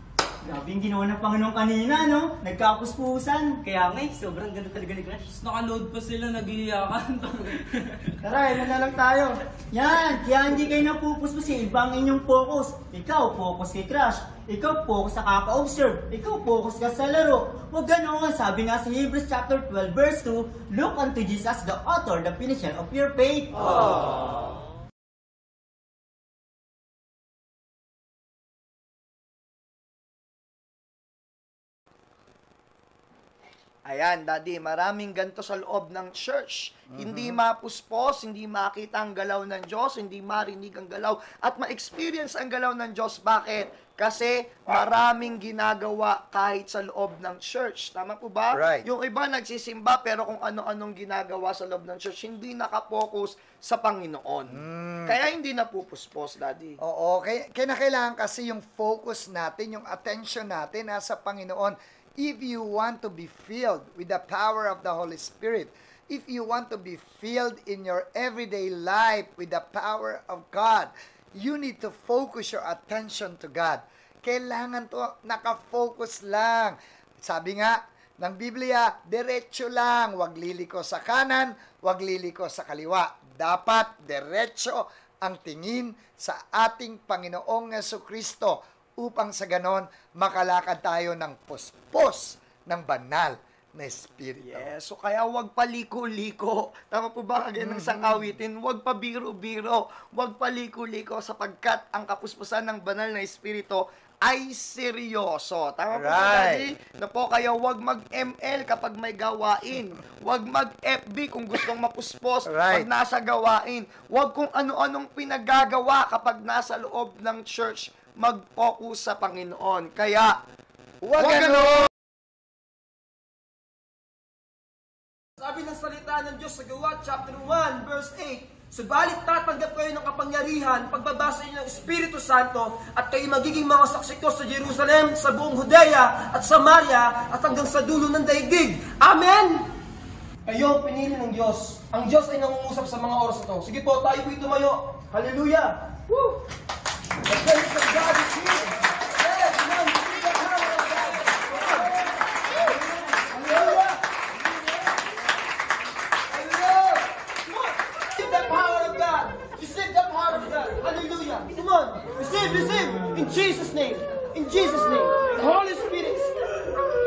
Grabe yung ginawa ng Panginoon kanina, no? Nagkapuspusan. Kaya nga sobrang ganda talaga ni Crush. Nakaload pa sila, nag-iiyakan. Tara, ilan na lang tayo. Yan, kaya hindi kayo napupuspusin. Iba ang inyong focus. Ikaw, focus kay Crush. Ikaw, focus sa kaka-observe. Ikaw, focus ka sa laro. Huwag ganoon. Sabi nga sa Hebrews chapter 12, verse 2, look unto Jesus, the author, the finisher of your faith. Aww. Ayan, Daddy, maraming ganito sa loob ng church. Hindi mapuspos, hindi makita ang galaw ng Diyos, hindi marinig ang galaw, at ma-experience ang galaw ng Diyos. Bakit? Kasi maraming ginagawa kahit sa loob ng church. Tama po ba? Right. Yung iba nagsisimba, pero kung ano-anong ginagawa sa loob ng church, hindi nakapokus sa Panginoon. Kaya hindi napupuspos, Daddy. Oo, kaya kailangan kasi yung focus natin, yung attention natin nasa Panginoon. If you want to be filled with the power of the Holy Spirit, if you want to be filled in your everyday life with the power of God, you need to focus your attention to God. Kailangan to nakafocus lang. Sabi nga ng Biblia, diretso lang, wag liliko sa kanan, wag liliko sa kaliwa. Dapat diretso ang tingin sa ating Panginoong Jesucristo upang sa ganon makalakad tayo ng puspos ng banal na Espiritu. Yes, so kaya wag paliko-liko. Tama po ba kagaya ng sangawitin? Wag pa biro-biro. Wag paliko-liko sapagkat ang kapuspusan ng banal na Espiritu ay seryoso. Tama po ba, Daddy? Na po kaya wag mag-ML kapag may gawain. Wag mag-FB kung gustong mapuspos pag nasa gawain. Wag kung ano-anong pinagagawa kapag nasa loob ng church. Mag-focus sa Panginoon. Kaya, wag ganun! Sabi ng salita ng Diyos sa Gawa, chapter 1, verse 8, "Subalit tatanggap kayo ng kapangyarihan pagbabasa niyo ng Espiritu Santo at kayo magiging mga saksi ko sa Jerusalem, sa buong Judea at Samaria at hanggang sa dulo ng daigdig." Amen! Kayo pinili ng Diyos. Ang Diyos ay nangungusap sa mga oras na ito. Sige po, tayo po'y tumayo. Hallelujah! Woo! The presence of God is here. Yes, man, receive the power of God. Hallelujah! Hallelujah! Come on, receive the power of God. Receive the power of God. Hallelujah! Come on, receive, receive. In Jesus' name. In Jesus' name. The Holy Spirit.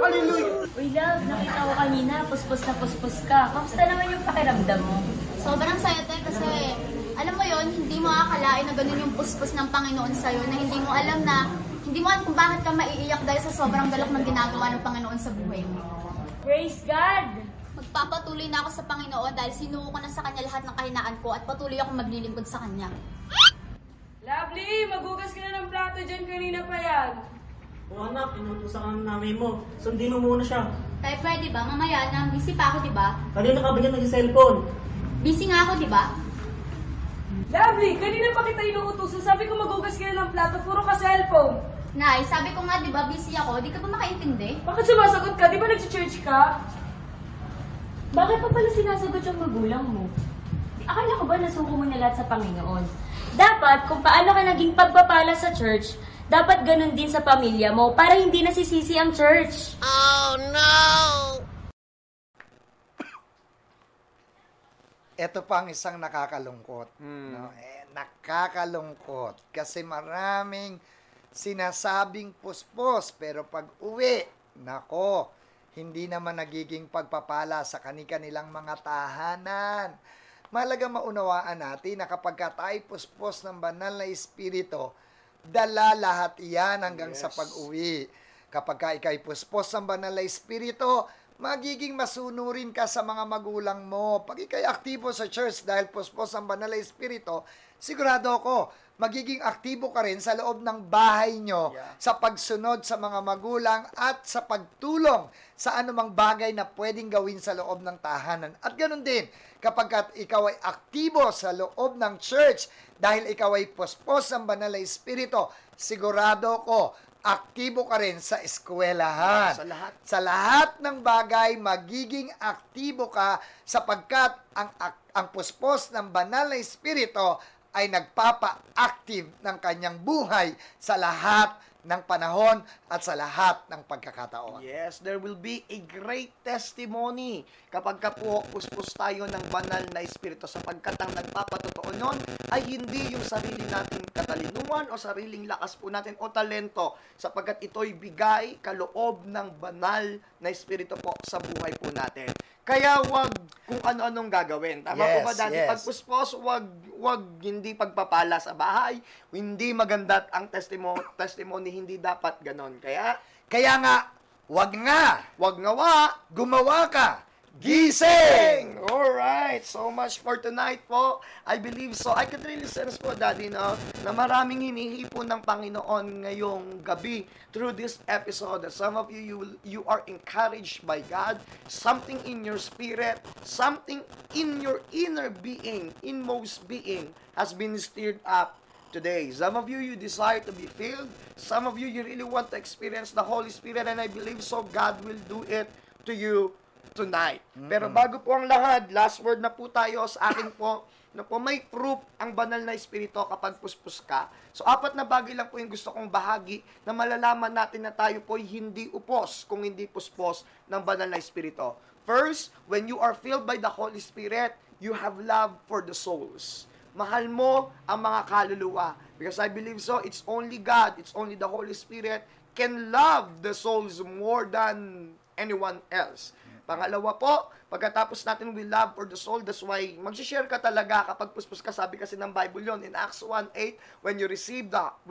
Hallelujah! Uy, love, nakita ko kanina, puspos na puspos ka. Kamusta naman yung pakiramdam mo? Sobrang saya tayo kasi, alam mo yon, hindi mo akalain na ganun yung puspos ng Panginoon sa'yo, na hindi mo alam kung bakit ka maiiyak dahil sa sobrang galak ng ginagawa ng Panginoon sa buhay mo. Praise God! Magpapatuloy na ako sa Panginoon dahil sinuko ko na sa Kanya lahat ng kahinaan ko at patuloy akong maglilingkod sa Kanya. Lovely, maghugas ka na ng plato dyan, kanina pa yan. O anak, inutusan ka ng nanay mo. Sundin mo muna siya. Tayo pwede ba? Mamaya na, busy pa ako, di ba? Kanina ka ba yan nag-cellphone? Busy nga ako, di ba? Lovely, kanina pa kita inuutusan. Sabi ko maghugas ka na ng plato, puro ka cellphone. Nay, sabi ko nga, di ba, busy ako. Di ka ba makaintindi? Bakit sumasagot ka? Di ba nag-church ka? Bakit pa pala sinasagot yung magulang mo? Akala ko ba nasuko mo na lahat sa Panginoon? Dapat, kung paano ka naging pagpapala sa church, dapat ganun din sa pamilya mo para hindi nasisisi ang church. Oh, no! Ito pa ang isang nakakalungkot. No? Nakakalungkot. Kasi maraming sinasabing puspos, pero pag uwi, nako, hindi naman nagiging pagpapala sa kani-kanilang mga tahanan. Mahalaga maunawaan natin na kapag tayo puspos ng banal na Espiritu, dala lahat iyan hanggang sa pag-uwi. Kapag ika'y puspos ng banal na Espiritu, magiging masunurin ka sa mga magulang mo. Pag ika'y aktibo sa church dahil puspos ng banal na Espiritu, sigurado ako, magiging aktibo ka rin sa loob ng bahay nyo sa pagsunod sa mga magulang at sa pagtulong sa anumang bagay na pwedeng gawin sa loob ng tahanan. At ganoon din, kapag ikaw ay aktibo sa loob ng church dahil ikaw ay puspos ng banal na Espiritu, sigurado ko, aktibo ka rin sa eskwelahan. Sa lahat ng bagay, magiging aktibo ka sapagkat ang puspos ng banal na Espiritu ay nagpapa-active ng kanyang buhay sa lahat ng panahon at sa lahat ng pagkakataon. Yes, there will be a great testimony kapag po puspos tayo ng banal na Espiritu sapagkat ang nagpapatotoo nun ay hindi yung sarili nating katalinuhan o sariling lakas po natin o talento sapagkat ito'y bigay kaloob ng banal na Espiritu po sa buhay po natin. Kaya wag kung ano-anong gagawin. Tama po ba, Daddy? Pag puspos, wag hindi pagpapala sa bahay, hindi maganda ang testimony, hindi dapat ganon. Kaya nga, Wag nga. Wag ngawa. Gumawa ka. Gising! Alright, so much for tonight po. I believe so. I can really sense po, Daddy, no, na maraming hinihipon ng Panginoon ngayong gabi through this episode. Some of you are encouraged by God. Something in your spirit, something in your inner being, inmost being, has been stirred up today. Some of you desire to be filled. Some of you really want to experience the Holy Spirit, and I believe so God will do it to you tonight. Pero bago po ang lahat, last word na po tayo sa akin po, na po may proof ang banal na espiritu kapag puspos ka. So, 4 na bagay lang po yung gusto kong bahagi na malalaman natin na tayo po hindi upos kung hindi puspos ng banal na espiritu. First, when you are filled by the Holy Spirit, you have love for the souls. Mahal mo ang mga kaluluwa. Because I believe so, it's only God, it's only the Holy Spirit can love the souls more than anyone else. Pangalawa po, pagkatapos natin we love for the soul, that's why mag-share ka talaga kapag puspos ka, sabi kasi ng Bible yon in Acts 1:8, when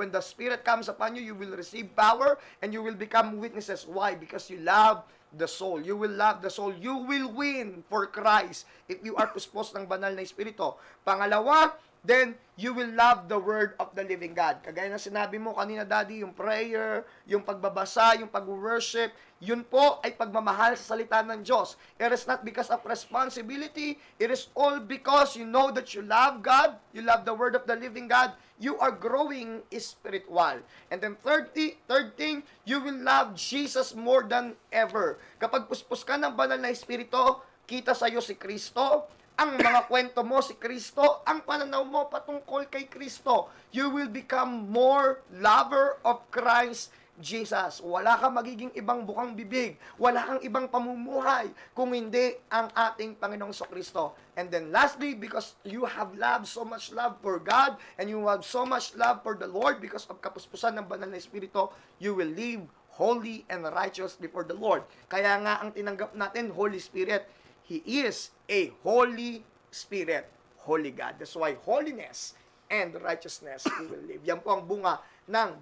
the Spirit comes upon you, you will receive power and you will become witnesses. Why? Because you love the soul. You will love the soul. You will win for Christ if you are puspos ng banal na espiritu. Pangalawa, then you will love the word of the living God. Kagaya na sinabi mo kanina, Daddy, yung prayer, yung pagbabasa, yung pag-worship, yun po ay pagmamahal sa salita ng Diyos. It is not because of responsibility. It is all because you know that you love God, you love the word of the living God, you are growing spiritual. And then third thing, you will love Jesus more than ever. Kapag puspos ka ng banal na espiritu, kita sa iyo si Kristo, ang mga kwento mo si Kristo, ang pananaw mo patungkol kay Kristo. You will become more lover of Christ Jesus. Wala kang magiging ibang bukang bibig. Wala kang ibang pamumuhay kung hindi ang ating Panginoong Kristo. And then lastly, because you have so much love for God, and you have so much love for the Lord because of kapuspusan ng banal na espiritu, you will live holy and righteous before the Lord. Kaya nga ang tinanggap natin, Holy Spirit, He is a Holy Spirit, Holy God. That's why holiness and righteousness we will live. Yan po ang bunga ng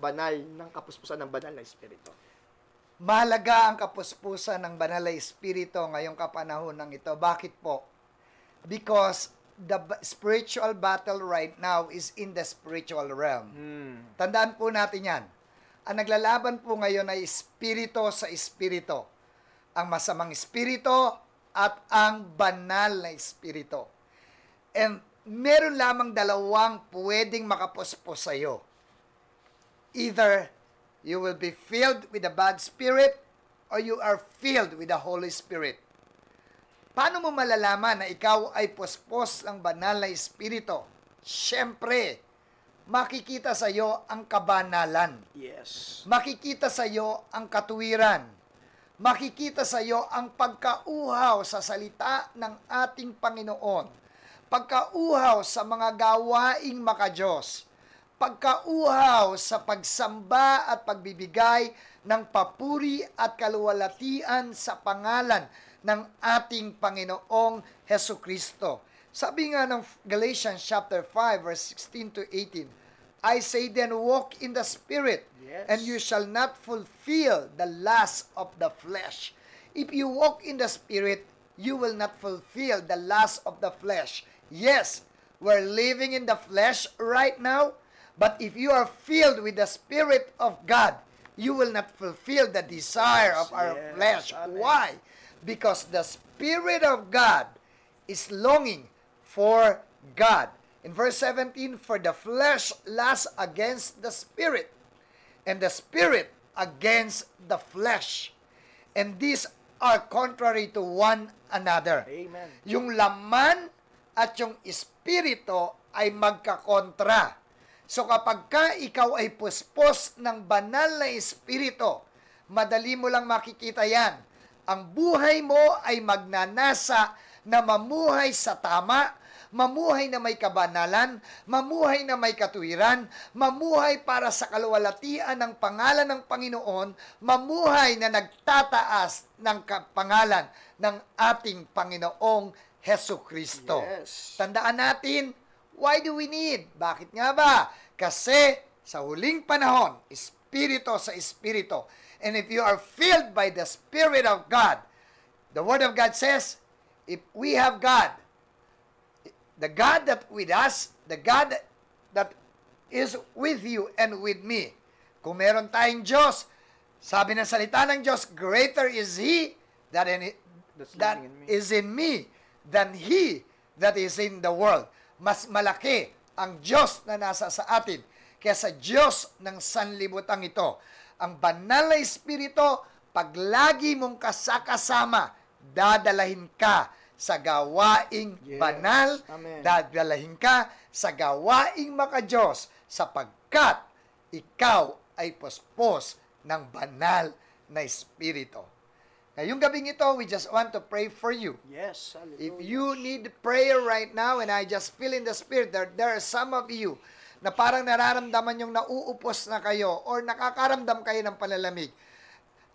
kapuspusan ng banal na espiritu. Mahalaga ang kapuspusan ng banal na espiritu ngayong kapanahon ng ito. Bakit po? Because the spiritual battle right now is in the spiritual realm. Tandaan po natin yan. Ang naglalaban po ngayon ay espiritu sa espiritu. Ang masamang espiritu at ang banal na espiritu. And meron lamang dalawang pwedeng makapuspos sa iyo. Either you will be filled with the bad spirit or you are filled with the Holy Spirit. Paano mo malalaman na ikaw ay puspos ng banal na espiritu? Siyempre, makikita sa iyo ang kabanalan. Yes. Makikita sa iyo ang katuwiran. Makikita sa iyo ang pagkauhaw sa salita ng ating Panginoon. Pagkauhaw sa mga gawaing makadiyos. Pagkauhaw sa pagsamba at pagbibigay ng papuri at kaluwalhatian sa pangalan ng ating Panginoong Hesukristo. Sabi nga ng Galatians chapter 5 verse 16 to 18, I say then, walk in the Spirit, and you shall not fulfill the lust of the flesh. If you walk in the Spirit, you will not fulfill the lust of the flesh. Yes, we're living in the flesh right now, but if you are filled with the Spirit of God, you will not fulfill the desire of our flesh. Amen. Why? Because the Spirit of God is longing for God. In verse 17, for the flesh lusts against the Spirit, and the Spirit against the flesh. And these are contrary to one another. Amen. Yung laman at yung Espiritu ay magkakontra. So kapag ikaw ay puspos ng banal na Espiritu, madali mo lang makikita yan. Ang buhay mo ay magnanasa na mamuhay sa tama, mamuhay na may kabanalan, mamuhay na may katuwiran, mamuhay para sa kaluwalhatian ng pangalan ng Panginoon, mamuhay na nagtataas ng pangalan ng ating Panginoong Hesukristo. Yes. Tandaan natin, why do we need? Bakit nga ba? Kasi sa huling panahon, espiritu sa espiritu. And if you are filled by the Spirit of God, the Word of God says, if we have God, the God that with us, the God that is with you and with me. Kung meron tayong Diyos, sabi ng salita ng Diyos, greater is He that is in me than He that is in the world. Mas malaki ang Diyos na nasa sa atin kaysa Diyos ng sanlibutan ito. Ang banal na Espiritu, pag lagi mong kasakasama, dadalahin ka sa gawaing banal, dadalahin ka sa gawaing makadiyos, sapagkat ikaw ay puspos ng banal na Espiritu. Ngayong gabing ito, we just want to pray for you. Yes, hallelujah. If you need prayer right now, and I just feel in the Spirit, there are some of you na parang nararamdaman yung nauupos na kayo or nakakaramdam kayo ng palalamig.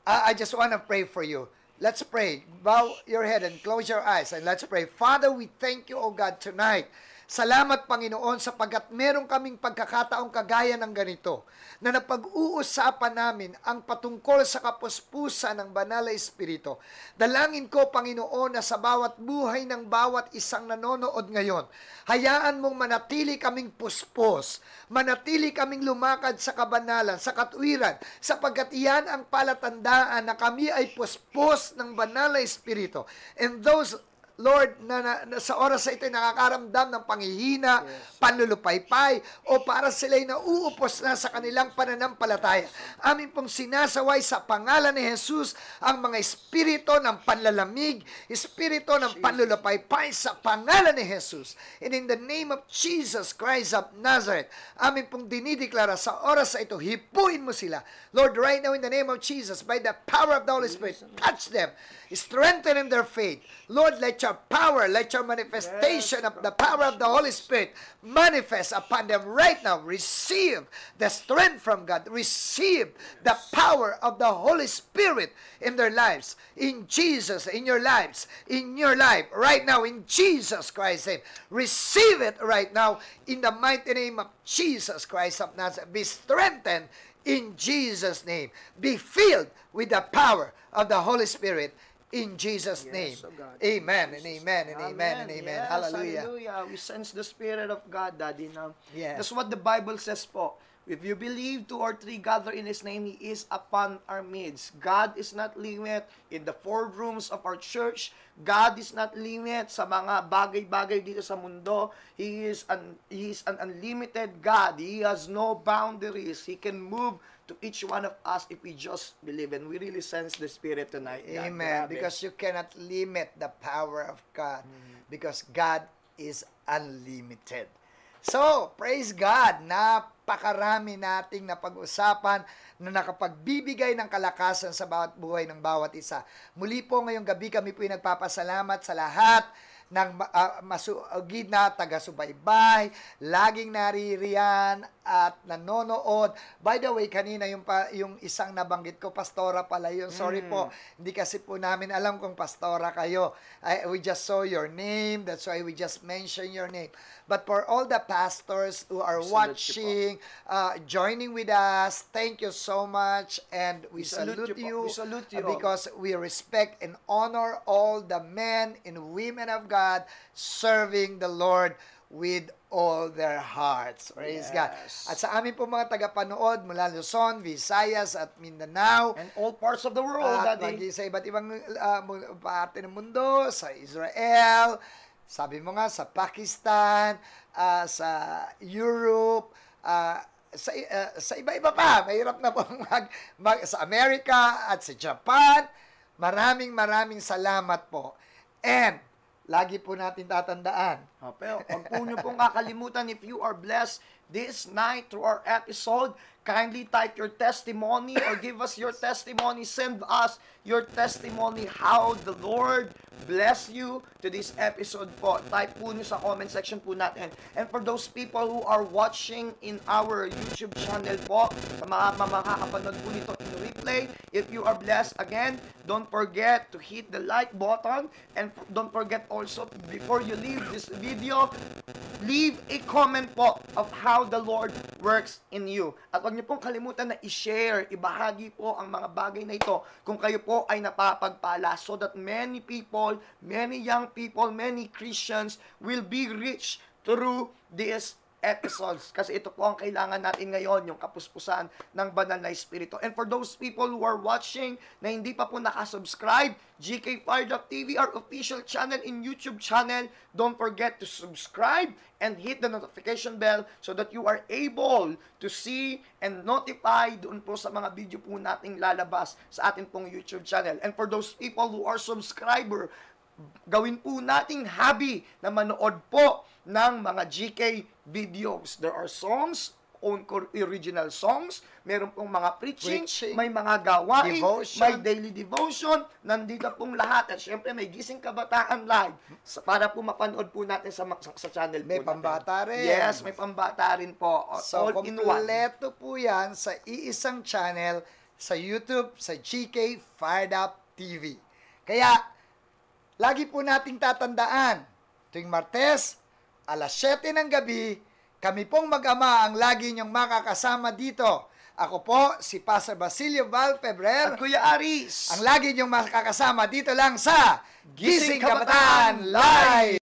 I just want to pray for you. Let's pray. Bow your head and close your eyes and let's pray. Father, we thank you, O God, tonight. Salamat, Panginoon, sapagkat meron kaming pagkakataong kagaya ng ganito na napag-uusapan namin ang patungkol sa kapuspusan ng banal na Espiritu. Dalangin ko, Panginoon, na sa bawat buhay ng bawat isang nanonood ngayon, hayaan mong manatili kaming puspos, manatili kaming lumakad sa kabanalan, sa katuwiran, sapagkat iyan ang palatandaan na kami ay puspos ng banal na Espiritu. And those Lord, na sa oras na ito nakakaramdam ng panghihina, panlulupaypay, o para sila'y nauupos na sa kanilang pananampalataya. Amin pong sinasaway sa pangalan ni Jesus ang mga espiritu ng panlalamig, espiritu ng panlulupaypay sa pangalan ni Jesus. And in the name of Jesus Christ of Nazareth, amin pong dinideklara sa oras na ito, hipuin mo sila. Lord, right now in the name of Jesus, by the power of the Holy Spirit, touch them, strengthen in their faith. Lord, let your power, let your manifestation of the power of the Holy Spirit manifest upon them right now. Receive the strength from God. Receive the power of the Holy Spirit in their lives. In Jesus, in your lives, in your life, right now, in Jesus Christ's name. Receive it right now in the mighty name of Jesus Christ of Nazareth. Be strengthened in Jesus' name. Be filled with the power of the Holy Spirit. In Jesus' name. Amen and amen and amen and amen. Yes, hallelujah. Hallelujah. We sense the Spirit of God, Daddy, now. Yes. That's what the Bible says po. If you believe 2 or 3 gather in His name, He is upon our midst. God is not limit in the 4 rooms of our church. God is not limit sa mga bagay-bagay dito sa mundo. He is an unlimited God. He has no boundaries. He can move to each one of us if we just believe, and we really sense the Spirit tonight. Amen. Because you cannot limit the power of God, because God is unlimited. So, praise God, napakarami nating napag-usapan na nakapagbibigay ng kalakasan sa bawat buhay ng bawat isa. Muli po ngayong gabi kami po nagpapasalamat sa lahat ng masugid na taga-subaybay, laging naririyan at nanonood. By the way, kanina yung isang nabanggit ko, pastora pala yun. Sorry po, hindi kasi po namin alam kung pastora kayo. We just saw your name, that's why we just mentioned your name. But for all the pastors who are watching, joining with us, thank you so much, and we salute you, because we respect and honor all the men and women of God serving the Lord with all their hearts. Praise God. At sa amin po mga tagapanood mula Luzon, Visayas at Mindanao, and all parts of the world, Daddy. Sa iba't ibang parte ng mundo, sa Israel, sabi mo nga, sa Pakistan, sa Europe, sa iba-iba pa. Mahirap na po sa Amerika at sa Japan. Maraming salamat po. And lagi po natin tatandaan. Pero huwag po nyo pong kakalimutan, if you are blessed this night through our episode, kindly type your testimony or give us your testimony. Send us your testimony how the Lord bless you to this episode po. Type po nyo sa comment section po natin. And for those people who are watching in our YouTube channel po, sa mga makakapanood po nito in replay, if you are blessed, again, don't forget to hit the like button, and don't forget also, before you leave this video, leave a comment po of how how the Lord works in you. At huwag niyo pong kalimutan na i-share, ibahagi po ang mga bagay na ito kung kayo po ay napapagpala so that many people, many young people, many Christians will be reached through this episodes. Kasi ito po ang kailangan natin ngayon, yung kapuspusan ng banal na espiritu. And for those people who are watching na hindi pa po nakasubscribe, GK Fired Up TV, our official channel in YouTube channel, don't forget to subscribe and hit the notification bell so that you are able to see and notify doon po sa mga video po nating lalabas sa ating pong YouTube channel. And for those people who are subscriber, gawin po nating hobby na manood po ng mga GK videos. There are songs, own original songs, meron pong mga preaching, may mga gawain, devotion, may daily devotion, nandito pong lahat. At syempre may Gising Kabataan Live para po mapanood po natin sa channel po May natin. pambata rin. Yes, may pambata rin po. So, All in one. kompleto po yan sa iisang channel sa YouTube, sa GK Fired Up TV. Kaya, lagi po nating tatandaan, tuwing Martes, alas 7 ng gabi, kami pong mag-ama ang lagi niyong makakasama dito. Ako po, si Pastor Basilio Val Febrer. At Kuya Aris. Ang lagi niyong makakasama dito lang sa Gising Kabataan Live!